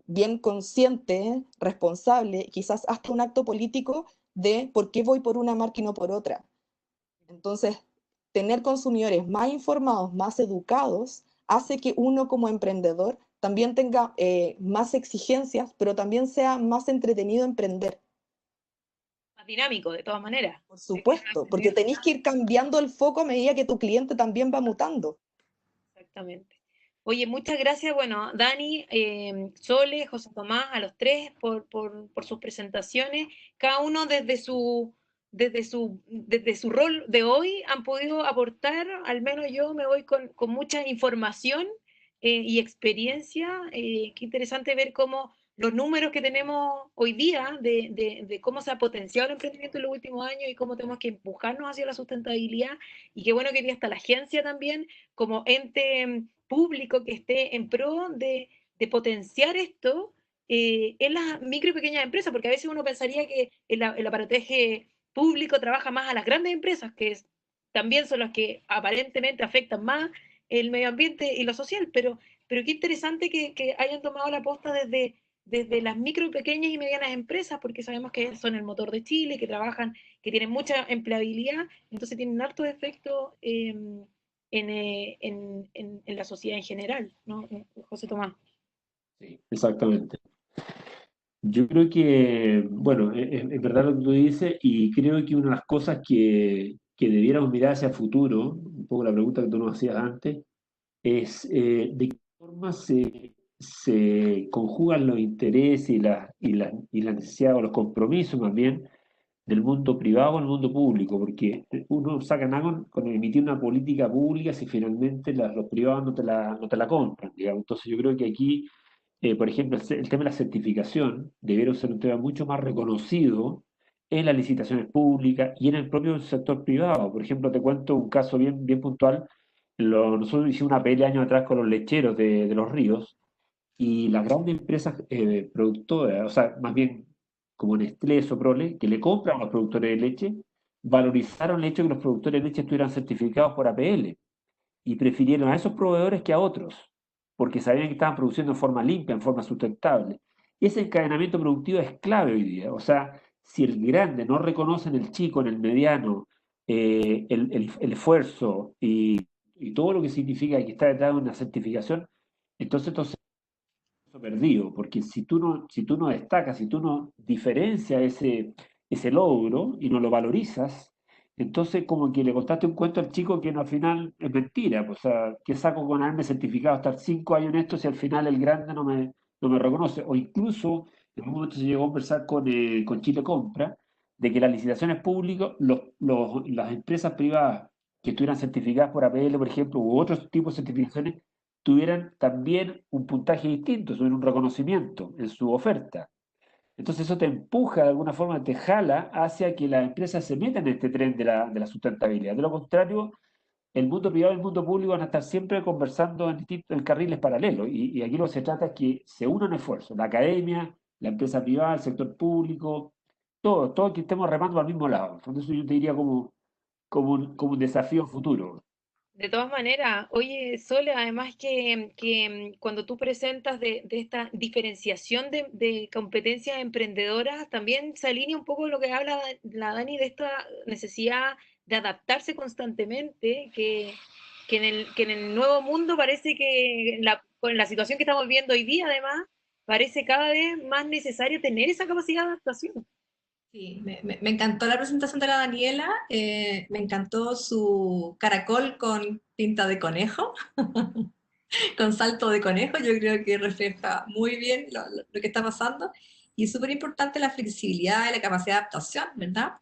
S4: bien consciente, responsable, quizás hasta un acto político de por qué voy por una marca y no por otra. Entonces, tener consumidores más informados, más educados, hace que uno como emprendedor también tenga más exigencias, pero también sea más entretenido emprender.
S1: Más dinámico, de todas maneras.
S4: Por supuesto, porque tenéis que ir cambiando el foco a medida que tu cliente también va mutando.
S1: Exactamente. Oye, muchas gracias, bueno, Dani, Sole, José Tomás, a los tres por sus presentaciones. Cada uno desde su rol de hoy han podido aportar, al menos yo me voy con mucha información y experiencia. Qué interesante ver cómo los números que tenemos hoy día de cómo se ha potenciado el emprendimiento en los últimos años y cómo tenemos que empujarnos hacia la sustentabilidad. Y qué bueno que hoy hasta la agencia también como ente público que esté en pro de potenciar esto en las micro y pequeñas empresas, porque a veces uno pensaría que el aparataje público trabaja más a las grandes empresas, también son las que aparentemente afectan más el medio ambiente y lo social, pero qué interesante que hayan tomado la posta desde las micro, pequeñas y medianas empresas, porque sabemos que son el motor de Chile, que trabajan, que tienen mucha empleabilidad, entonces tienen harto efecto en la sociedad en general, ¿no? José Tomás.
S2: Sí, exactamente. Yo creo que, bueno, es verdad lo que tú dices y creo que una de las cosas que debiéramos mirar hacia el futuro, un poco la pregunta que tú nos hacías antes, es de qué forma se conjugan los intereses y la necesidad o los compromisos más bien del mundo privado con el mundo público, porque uno saca nada con emitir una política pública si finalmente los privados no te la compran, digamos. Entonces yo creo que aquí por ejemplo, el tema de la certificación debiera ser un tema mucho más reconocido en las licitaciones públicas y en el propio sector privado. Por ejemplo, te cuento un caso bien, bien puntual. Nosotros hicimos una pelea años atrás con los lecheros de los ríos y las grandes empresas productoras, o sea, más bien como Nestlé, Soprole, que le compran a los productores de leche, valorizaron el hecho de que los productores de leche estuvieran certificados por APL y prefirieron a esos proveedores que a otros, porque sabían que estaban produciendo en forma limpia, en forma sustentable. Ese encadenamiento productivo es clave hoy día. O sea, si el grande no reconoce en el chico, en el mediano, el esfuerzo y todo lo que significa que está detrás de una certificación, entonces perdido, porque si tú no destacas, si tú no diferencias ese logro y no lo valorizas, entonces como que le contaste un cuento al chico que no, al final es mentira, pues, o sea, ¿qué saco con haberme certificado estar 5 años en esto si al final el grande no me reconoce? O incluso en un momento se llegó a conversar con Chile Compra de que las licitaciones públicas, las empresas privadas que estuvieran certificadas por APL, por ejemplo, u otros tipos de certificaciones, tuvieran también un puntaje distinto, tuvieran un reconocimiento en su oferta. Entonces eso te empuja de alguna forma, te jala hacia que las empresas se metan en este tren de la sustentabilidad. De lo contrario, el mundo privado y el mundo público van a estar siempre conversando en carriles paralelos. Y aquí lo que se trata es que se unan esfuerzos, la academia, la empresa privada, el sector público, todos que estemos remando al mismo lado. Entonces yo te diría como un desafío futuro.
S1: De todas maneras, oye, Sole, además que cuando tú presentas de esta diferenciación de competencias emprendedoras, también se alinea un poco lo que habla la Dani de esta necesidad de adaptarse constantemente, que en el nuevo mundo parece que con la situación que estamos viendo hoy día, además, parece cada vez más necesario tener esa capacidad de adaptación.
S3: Sí, me encantó la presentación de la Daniela, me encantó su caracol con tinta de conejo, con salto de conejo, yo creo que refleja muy bien lo que está pasando, y es súper importante la flexibilidad y la capacidad de adaptación, ¿verdad?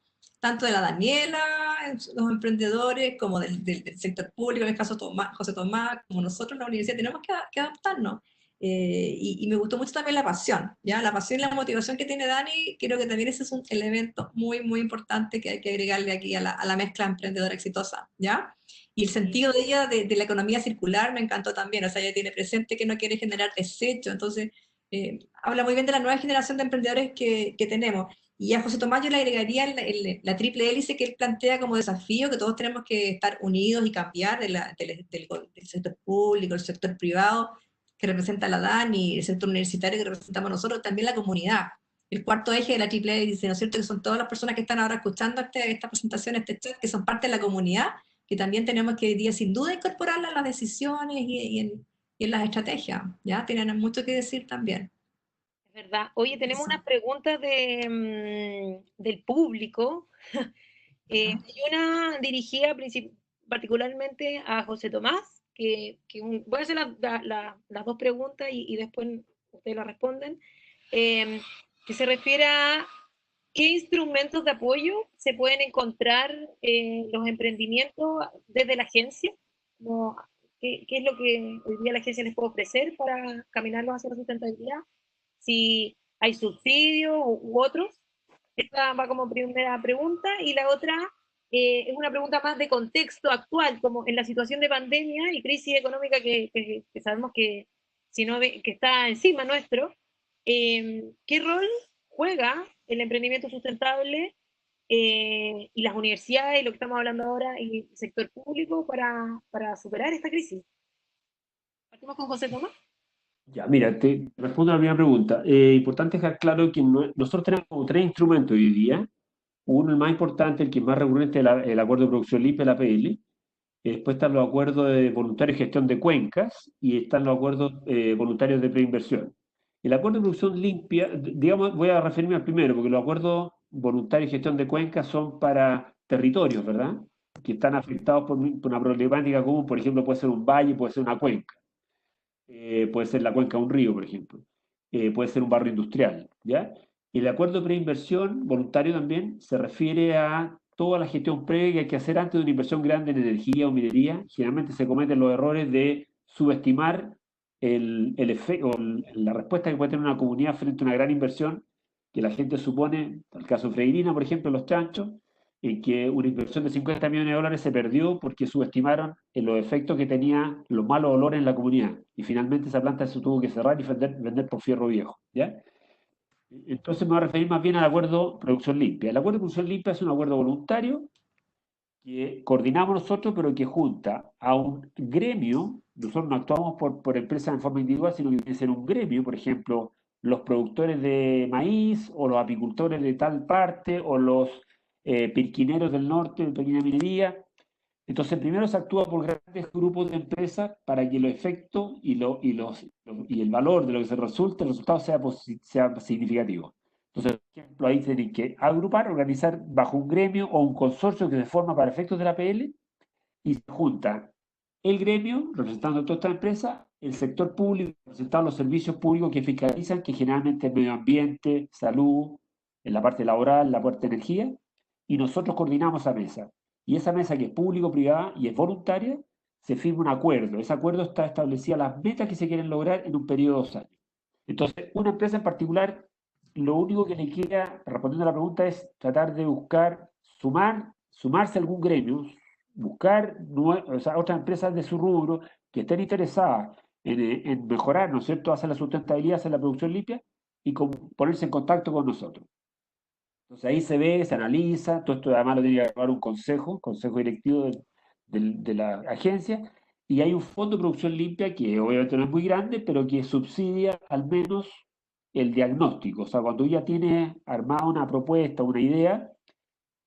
S3: Tanto de la Daniela, los emprendedores, como del sector público, en el caso de José Tomás, como nosotros en la universidad, tenemos que adaptarnos. Y me gustó mucho también la pasión, ¿ya? La pasión y la motivación que tiene Dani, creo que también ese es un elemento muy, muy importante que hay que agregarle aquí a la mezcla emprendedora exitosa, ¿ya? Y el sentido de ella, de la economía circular, me encantó también. O sea, ella tiene presente que no quiere generar desecho. Entonces, habla muy bien de la nueva generación de emprendedores que tenemos. Y a José Tomás yo le agregaría la triple hélice que él plantea como desafío, que todos tenemos que estar unidos y cambiar del sector público, el sector privado, que representa la DAN, y el sector universitario que representamos nosotros, también la comunidad. El cuarto eje de la triple hélice, ¿no es cierto?, que son todas las personas que están ahora escuchando esta presentación, este chat, que son parte de la comunidad, que también tenemos que hoy día sin duda incorporarla en las decisiones y en las estrategias, ¿ya? Tienen mucho que decir también.
S1: Es verdad. Oye, tenemos
S3: Eso.
S1: unas preguntas del público. Hay una dirigida particularmente a José Tomás, voy a hacer las dos preguntas y después ustedes las responden, que se refiere a qué instrumentos de apoyo se pueden encontrar los emprendimientos desde la agencia. Como, ¿qué es lo que hoy día la agencia les puede ofrecer para caminarlos hacia la sustentabilidad? Si hay subsidios u otros. Esta va como primera pregunta, y la otra es una pregunta más de contexto actual, como en la situación de pandemia y crisis económica que sabemos que, si no, que está encima nuestro. ¿Qué rol juega el emprendimiento sustentable y las universidades, y lo que estamos hablando ahora, y el sector público para superar esta crisis? Partimos con José Tomás.
S2: Ya, mira, te respondo a la primera pregunta. Importante dejar claro que nosotros tenemos como tres instrumentos hoy día. Uno, el más importante, el que es más recurrente, el acuerdo de producción limpia, el APL. Después están los acuerdos de voluntarios de gestión de cuencas y están los acuerdos voluntarios de preinversión. El acuerdo de producción limpia, digamos, voy a referirme al primero, porque los acuerdos voluntarios de gestión de cuencas son para territorios, ¿verdad?, que están afectados por una problemática común. Por ejemplo, puede ser un valle, puede ser una cuenca. Puede ser la cuenca de un río, por ejemplo. Puede ser un barrio industrial, ¿ya? Y el acuerdo de preinversión voluntario también se refiere a toda la gestión previa que hay que hacer antes de una inversión grande en energía o minería. Generalmente se cometen los errores de subestimar la respuesta que puede tener una comunidad frente a una gran inversión que la gente supone, en el caso de Freirina, por ejemplo, los chanchos, en que una inversión de 50 millones de dólares se perdió porque subestimaron los efectos que tenía los malos olores en la comunidad. Y finalmente esa planta se tuvo que cerrar y vender por fierro viejo, ¿ya? Entonces me voy a referir más bien al acuerdo producción limpia. El acuerdo de producción limpia es un acuerdo voluntario que coordinamos nosotros, pero que junta a un gremio. Nosotros no actuamos por empresas en forma individual, sino que tiene que ser un gremio. Por ejemplo, los productores de maíz, o los apicultores de tal parte, o los pirquineros del norte, de pequeña minería. Entonces, primero se actúa por grandes grupos de empresas para que los efectos y el valor de lo que se resulte, el resultado sea significativo. Entonces, por ejemplo, ahí tienen que agrupar, organizar bajo un gremio o un consorcio que se forma para efectos de la PL, y se junta el gremio, representando a toda esta empresa, el sector público, representando los servicios públicos que fiscalizan, que generalmente es medio ambiente, salud, en la parte laboral, la parte de energía, y nosotros coordinamos esa mesa. Y esa mesa, que es público-privada y es voluntaria, se firma un acuerdo. Ese acuerdo está establecido las metas que se quieren lograr en un periodo de 2 años. Entonces, una empresa en particular, lo único que le queda, respondiendo a la pregunta, es tratar de buscar sumarse a algún gremio, buscar otras empresas de su rubro que estén interesadas en mejorar, ¿no es cierto?, hacer la sustentabilidad, hacer la producción limpia, y ponerse en contacto con nosotros. Entonces ahí se ve, se analiza, todo esto además lo tiene que llevar un consejo directivo de la agencia, y hay un fondo de producción limpia que obviamente no es muy grande, pero que subsidia al menos el diagnóstico. O sea, cuando ya tienes armada una propuesta, una idea,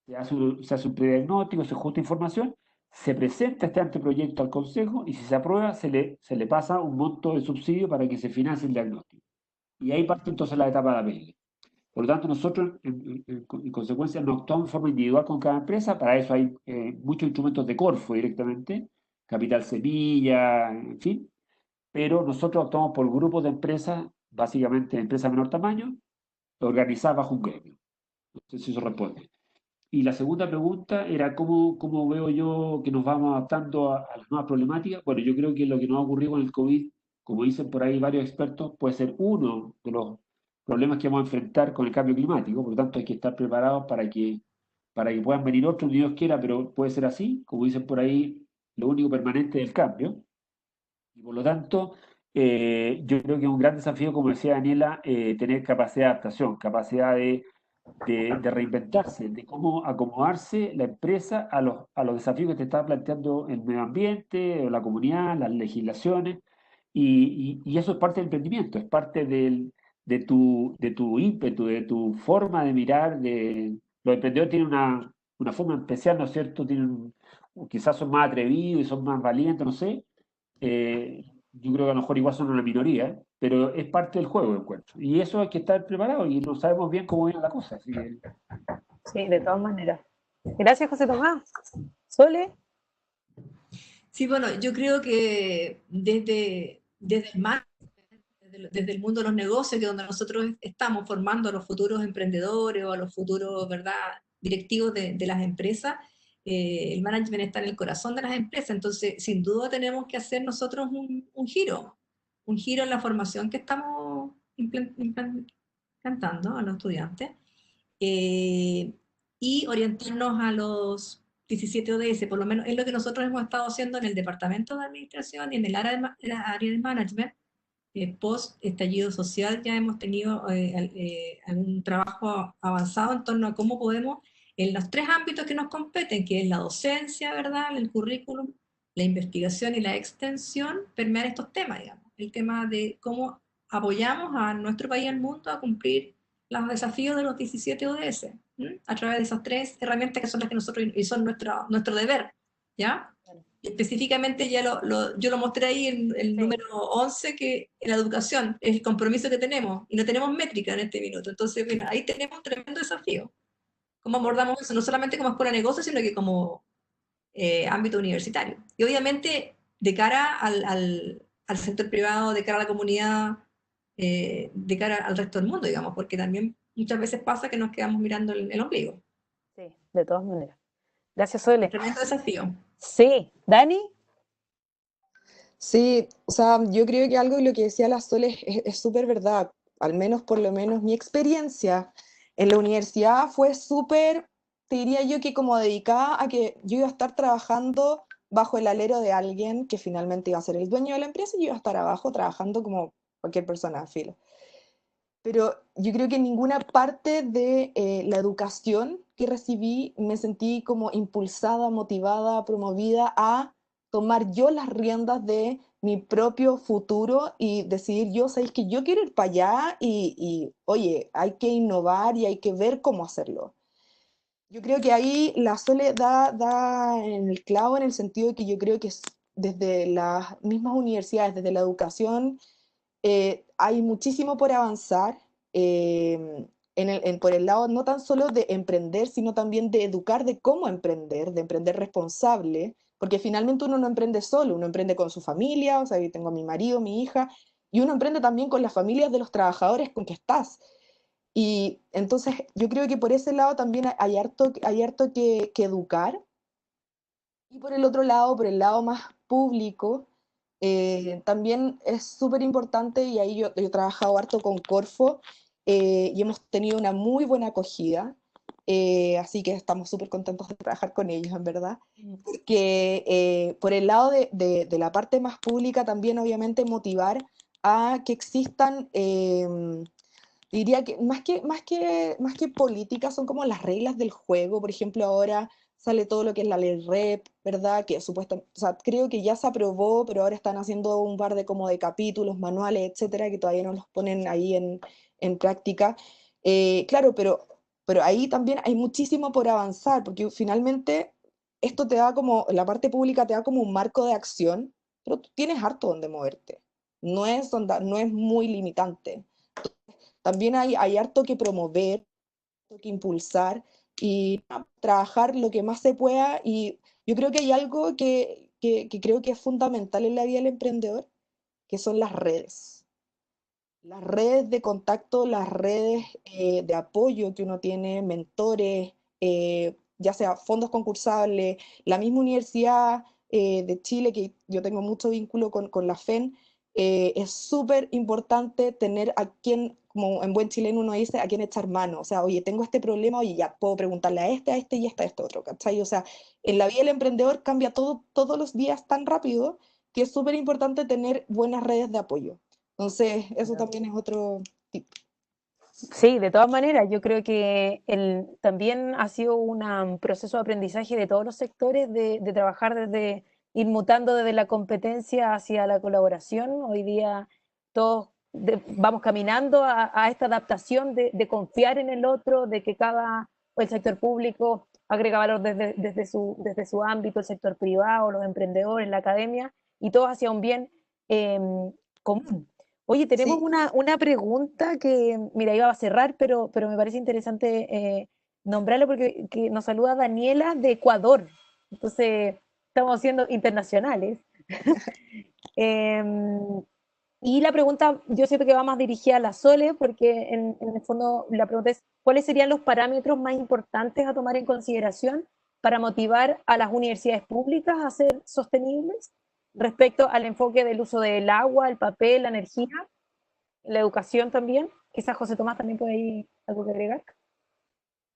S2: se hace un prediagnóstico, se junta información, se presenta este anteproyecto al consejo, y si se aprueba, se le pasa un monto de subsidio para que se financie el diagnóstico. Y ahí parte entonces la etapa de la PL. Por lo tanto, nosotros, en consecuencia, no actuamos de forma individual con cada empresa. Para eso hay muchos instrumentos de Corfo directamente, Capital Semilla, en fin. Pero nosotros actuamos por grupos de empresas, básicamente empresas de menor tamaño, organizadas bajo un gremio. No sé si eso responde. Y la segunda pregunta era cómo veo yo que nos vamos adaptando a las nuevas problemáticas. Bueno, yo creo que lo que nos ha ocurrido con el COVID, como dicen por ahí varios expertos, puede ser uno de los problemas que vamos a enfrentar con el cambio climático. Por lo tanto, hay que estar preparados para que puedan venir otros, ni Dios quiera, pero puede ser así. Como dicen por ahí, lo único permanente es el cambio. Y por lo tanto, yo creo que es un gran desafío, como decía Daniela, tener capacidad de adaptación, capacidad de reinventarse, de cómo acomodarse la empresa a los desafíos que te está planteando el medio ambiente, o la comunidad, las legislaciones, y eso es parte del emprendimiento, es parte de tu ímpetu, de tu forma de mirar. Los emprendedores tienen una forma especial, ¿no es cierto? Quizás son más atrevidos y son más valientes, no sé. Yo creo que a lo mejor igual son una minoría, pero es parte del juego, encuentro. Y eso hay que estar preparado y no sabemos bien cómo viene la cosa. Así que
S5: Sí, de todas maneras. Gracias, José Tomás. Sole.
S3: Sí, bueno, yo creo que desde el mar, desde el mundo de los negocios, que es donde nosotros estamos formando a los futuros emprendedores o a los futuros, ¿verdad?, directivos de las empresas, el management está en el corazón de las empresas, entonces sin duda tenemos que hacer nosotros un giro en la formación que estamos implantando a los estudiantes, eh, y orientarnos a los 17 ODS, por lo menos es lo que nosotros hemos estado haciendo en el departamento de administración y en el área de management. Post estallido social ya hemos tenido algún trabajo avanzado en torno a cómo podemos, en los tres ámbitos que nos competen, que es la docencia, ¿verdad?, el currículum, la investigación y la extensión, permear estos temas, digamos. El tema de cómo apoyamos a nuestro país y al mundo a cumplir los desafíos de los 17 ODS, a través de esas tres herramientas que son las que nosotros, y son nuestro deber, ¿ya? Específicamente yo lo mostré ahí en el número 11, que en la educación es el compromiso que tenemos, y no tenemos métrica en este minuto. Entonces, bueno, ahí tenemos un tremendo desafío. ¿Cómo abordamos eso? No solamente como escuela de negocios, sino que como ámbito universitario. Y obviamente, de cara al sector privado, de cara a la comunidad, de cara al resto del mundo, digamos, porque también muchas veces pasa que nos quedamos mirando el ombligo.
S5: Sí, de todas maneras. Gracias, Sole.
S3: Un tremendo desafío.
S5: Sí, Dani.
S4: Sí, o sea, yo creo que algo de lo que decía la Sol es súper verdad. Al menos, por lo menos, mi experiencia en la universidad fue súper, te diría yo, que como dedicada a que yo iba a estar trabajando bajo el alero de alguien que finalmente iba a ser el dueño de la empresa, y yo iba a estar abajo trabajando como cualquier persona, filo. Pero yo creo que en ninguna parte de la educación que recibí me sentí como impulsada, motivada, promovida a tomar yo las riendas de mi propio futuro y decidir yo, sabéis que yo quiero ir para allá oye, hay que innovar y hay que ver cómo hacerlo. Yo creo que ahí la Sole da en el clavo, en el sentido de que yo creo que desde las mismas universidades, desde la educación, hay muchísimo por avanzar, por el lado no tan solo de emprender, sino también de educar de cómo emprender, de emprender responsable, porque finalmente uno no emprende solo, uno emprende con su familia, o sea, yo tengo a mi marido, mi hija, y uno emprende también con las familias de los trabajadores con que estás. Y entonces yo creo que por ese lado también hay harto que educar. Y por el otro lado, por el lado más público, también es súper importante, y ahí yo he trabajado harto con Corfo, y hemos tenido una muy buena acogida, así que estamos súper contentos de trabajar con ellos, en verdad, porque por el lado de la parte más pública también obviamente motivar a que existan, diría que más que políticas, son como las reglas del juego. Por ejemplo, ahora sale todo lo que es la ley REP, ¿verdad? Que supuestamente, o sea, creo que ya se aprobó, pero ahora están haciendo un par de como de capítulos, manuales, etcétera, que todavía no los ponen ahí en práctica. Claro, pero ahí también hay muchísimo por avanzar, porque finalmente esto te da como, la parte pública te da como un marco de acción, pero tú tienes harto donde moverte. No es muy limitante. También hay harto que promover, harto que impulsar y trabajar lo que más se pueda. Y yo creo que hay algo que creo que es fundamental en la vida del emprendedor, que son las redes. Las redes de contacto, las redes de apoyo que uno tiene, mentores, ya sea fondos concursables, la misma Universidad de Chile, que yo tengo mucho vínculo con la FEN. Es súper importante tener a quien, como en buen chileno uno dice, a quien echar mano. O sea, oye, tengo este problema, oye, ya puedo preguntarle a este y a este otro, ¿cachai? O sea, en la vida del emprendedor cambia todo todos los días tan rápido, que es súper importante tener buenas redes de apoyo. Entonces, eso también es otro tip.
S5: Sí, de todas maneras, yo creo que también ha sido un proceso de aprendizaje de todos los sectores, de trabajar desde, ir mutando desde la competencia hacia la colaboración. Hoy día todos vamos caminando a esta adaptación de confiar en el otro, de que el sector público agrega valor desde su ámbito, el sector privado, los emprendedores, la academia, y todos hacia un bien eh, común. Oye, tenemos
S4: Sí.
S5: una pregunta que, mira, iba a cerrar, pero me parece interesante nombrarlo porque que nos saluda Daniela de Ecuador. Entonces, estamos siendo internacionales. Em, y la pregunta, yo siento que va más dirigida a la Sole, porque en el fondo la pregunta es, ¿cuáles serían los parámetros más importantes a tomar en consideración para motivar a las universidades públicas a ser sostenibles respecto al enfoque del uso del agua, el papel, la energía, la educación también? Quizás José Tomás también puede ir algo que agregar.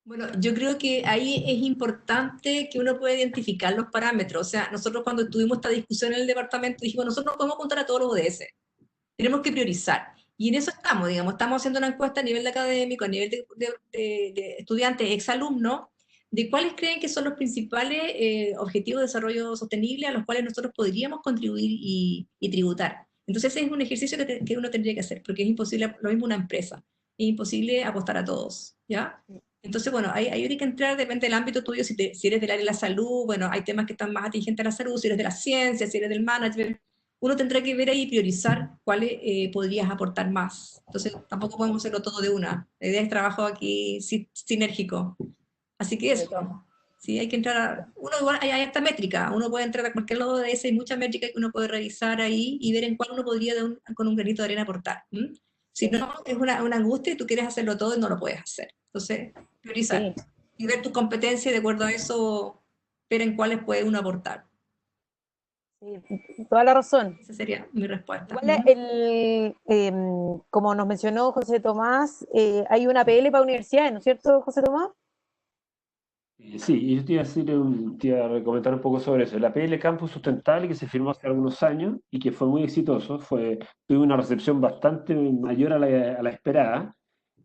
S3: Bueno, yo creo que ahí es importante que uno pueda identificar los parámetros. O sea, nosotros cuando tuvimos esta discusión en el departamento dijimos, nosotros no podemos contar a todos los ODS, tenemos que priorizar. Y en eso estamos, digamos, estamos haciendo una encuesta a nivel académico, a nivel de estudiantes, exalumnos, de cuáles creen que son los principales objetivos de desarrollo sostenible a los cuales nosotros podríamos contribuir y tributar. Entonces ese es un ejercicio que uno tendría que hacer, porque es imposible, lo mismo una empresa, es imposible apostar a todos, ¿ya? Entonces, bueno, ahí hay que entrar, depende del ámbito tuyo, si eres del área de la salud, bueno, hay temas que están más atingentes a la salud, si eres de la ciencia, si eres del management, uno tendrá que ver ahí y priorizar cuáles podrías aportar más. Entonces, tampoco podemos hacerlo todo de una. La idea es trabajo aquí sinérgico. Así que eso, sí, hay que entrar uno igual, hay esta métrica, uno puede entrar a cualquier lado de ese, hay muchas métricas que uno puede revisar ahí y ver en cuál uno podría con un granito de arena aportar. Si no, es una angustia y tú quieres hacerlo todo y no lo puedes hacer. Entonces, priorizar
S5: Sí,
S3: y ver tus competencias y de acuerdo a eso, ver en cuáles puede uno aportar.
S5: sí, toda la razón.
S3: Esa sería mi respuesta.
S5: Igual como nos mencionó José Tomás, hay una PL para universidades, ¿no es cierto, José Tomás?
S2: Sí, y yo te iba a decir, te iba a recomendar un poco sobre eso. La PL Campus Sustentable que se firmó hace algunos años y que fue muy exitoso, tuvo una recepción bastante mayor a la esperada,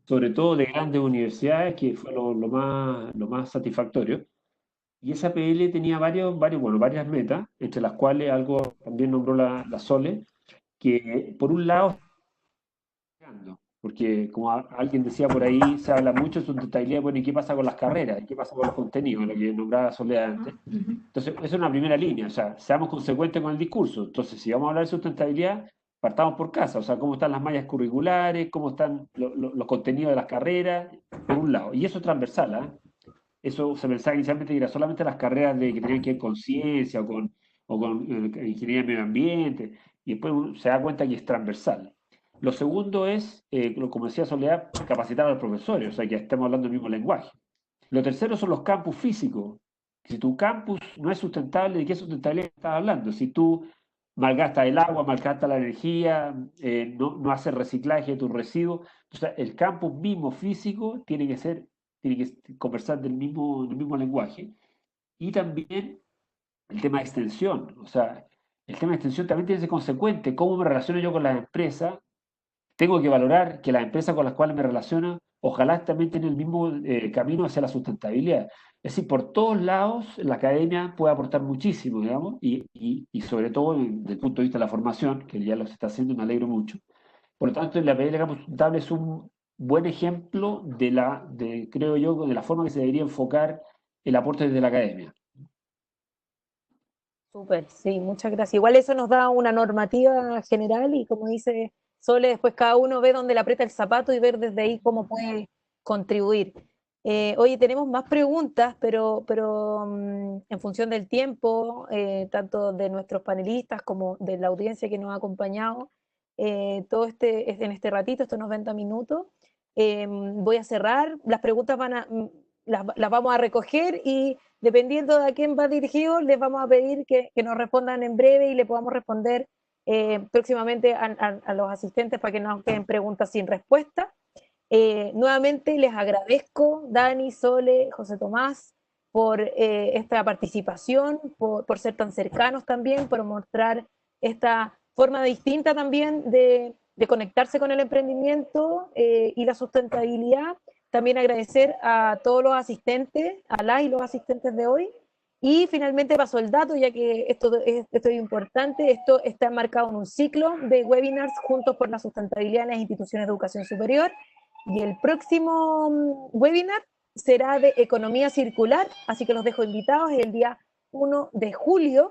S2: sobre todo de grandes universidades, que fue lo más satisfactorio. Y esa PL tenía varias metas, entre las cuales algo también nombró la Sole, que por un lado porque como alguien decía por ahí, se habla mucho de sustentabilidad, bueno, ¿y qué pasa con las carreras? ¿Y qué pasa con los contenidos? Lo que nombraba Soledad antes. Entonces, esa es una primera línea, o sea, seamos consecuentes con el discurso. Entonces, si vamos a hablar de sustentabilidad, partamos por casa, o sea, cómo están las mallas curriculares, cómo están los contenidos de las carreras, por un lado. Y eso es transversal, ¿ah? Eso se pensaba inicialmente que era solamente las carreras que tenían que ver con ciencia o con ingeniería de medio ambiente, y después uno se da cuenta que es transversal. Lo segundo es, como decía Soledad, capacitar a los profesores, o sea, que estemos hablando el mismo lenguaje. Lo tercero son los campus físicos. Si tu campus no es sustentable, ¿de qué sustentabilidad estás hablando? Si tú malgastas el agua, malgastas la energía, no haces reciclaje de tus residuos, o sea, el campus mismo físico tiene que conversar del mismo lenguaje. Y también el tema de extensión, o sea, el tema de extensión también tiene que ser consecuente. ¿Cómo me relaciono yo con las empresas? Tengo que valorar que las empresas con las cuales me relaciono, ojalá también tengan el mismo camino hacia la sustentabilidad. Es decir, por todos lados la academia puede aportar muchísimo, digamos, y sobre todo desde el punto de vista de la formación, que ya lo se está haciendo, me alegro mucho. Por lo tanto, la PDL Campus Sustentable es un buen ejemplo creo yo, de la forma que se debería enfocar el aporte desde la academia.
S5: Súper, sí, muchas gracias. Igual eso nos da una normativa general y como dice Sole, después cada uno ve dónde le aprieta el zapato y ver desde ahí cómo puede contribuir. Oye, tenemos más preguntas, pero en función del tiempo, tanto de nuestros panelistas como de la audiencia que nos ha acompañado, en este ratito, estos 90 minutos, voy a cerrar. Las preguntas las vamos a recoger y dependiendo de a quién va dirigido, les vamos a pedir que nos respondan en breve y le podamos responder próximamente a los asistentes para que no queden preguntas sin respuesta. Nuevamente les agradezco, Dani, Sole, José Tomás, por esta participación, por ser tan cercanos también, por mostrar esta forma distinta también de conectarse con el emprendimiento y la sustentabilidad. También agradecer a todos los asistentes, a las y los asistentes de hoy. Y finalmente paso el dato, ya que esto es importante, esto está enmarcado en un ciclo de webinars Juntos por la Sustentabilidad en las Instituciones de Educación Superior. Y el próximo webinar será de economía circular, así que los dejo invitados el día 1 de julio.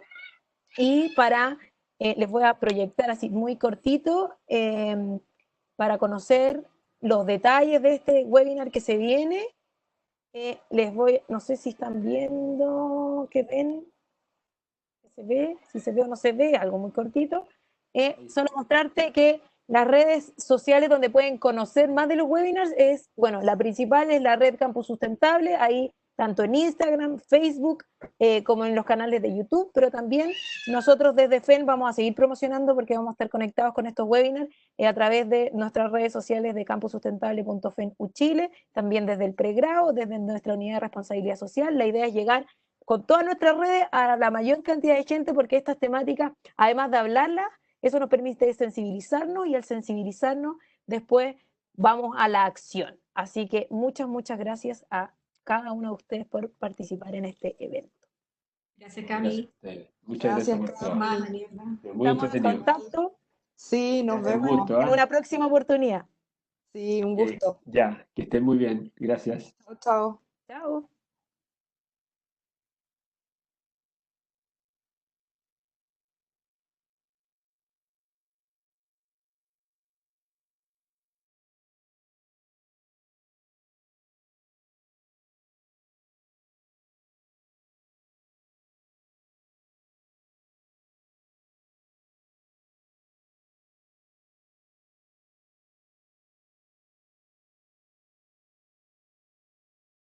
S5: Y les voy a proyectar así muy cortito para conocer los detalles de este webinar que se viene. No sé si están viendo, ¿qué ven? ¿Se ve? Si se ve o no se ve, algo muy cortito. Solo mostrarte que las redes sociales donde pueden conocer más de los webinars bueno, la principal es la red Campus Sustentable, ahí tanto en Instagram, Facebook, como en los canales de YouTube, pero también nosotros desde FEN vamos a seguir promocionando porque vamos a estar conectados con estos webinars a través de nuestras redes sociales de campussustentable.fen.uchile, también desde el pregrado, desde nuestra unidad de responsabilidad social. La idea es llegar con todas nuestras redes a la mayor cantidad de gente porque estas temáticas, además de hablarlas, eso nos permite sensibilizarnos y al sensibilizarnos después vamos a la acción. Así que muchas gracias a cada uno de ustedes por participar en este evento.
S3: Gracias, Cami.
S2: Muchas gracias por todo. Muy
S5: Estamos en
S2: entretenido.
S5: contacto.
S4: Sí, nos vemos.
S2: Un gusto,
S5: En una próxima oportunidad.
S4: Sí, un gusto.
S2: Ya, que estén muy bien. Gracias.
S4: Chao, chao.
S5: Chao.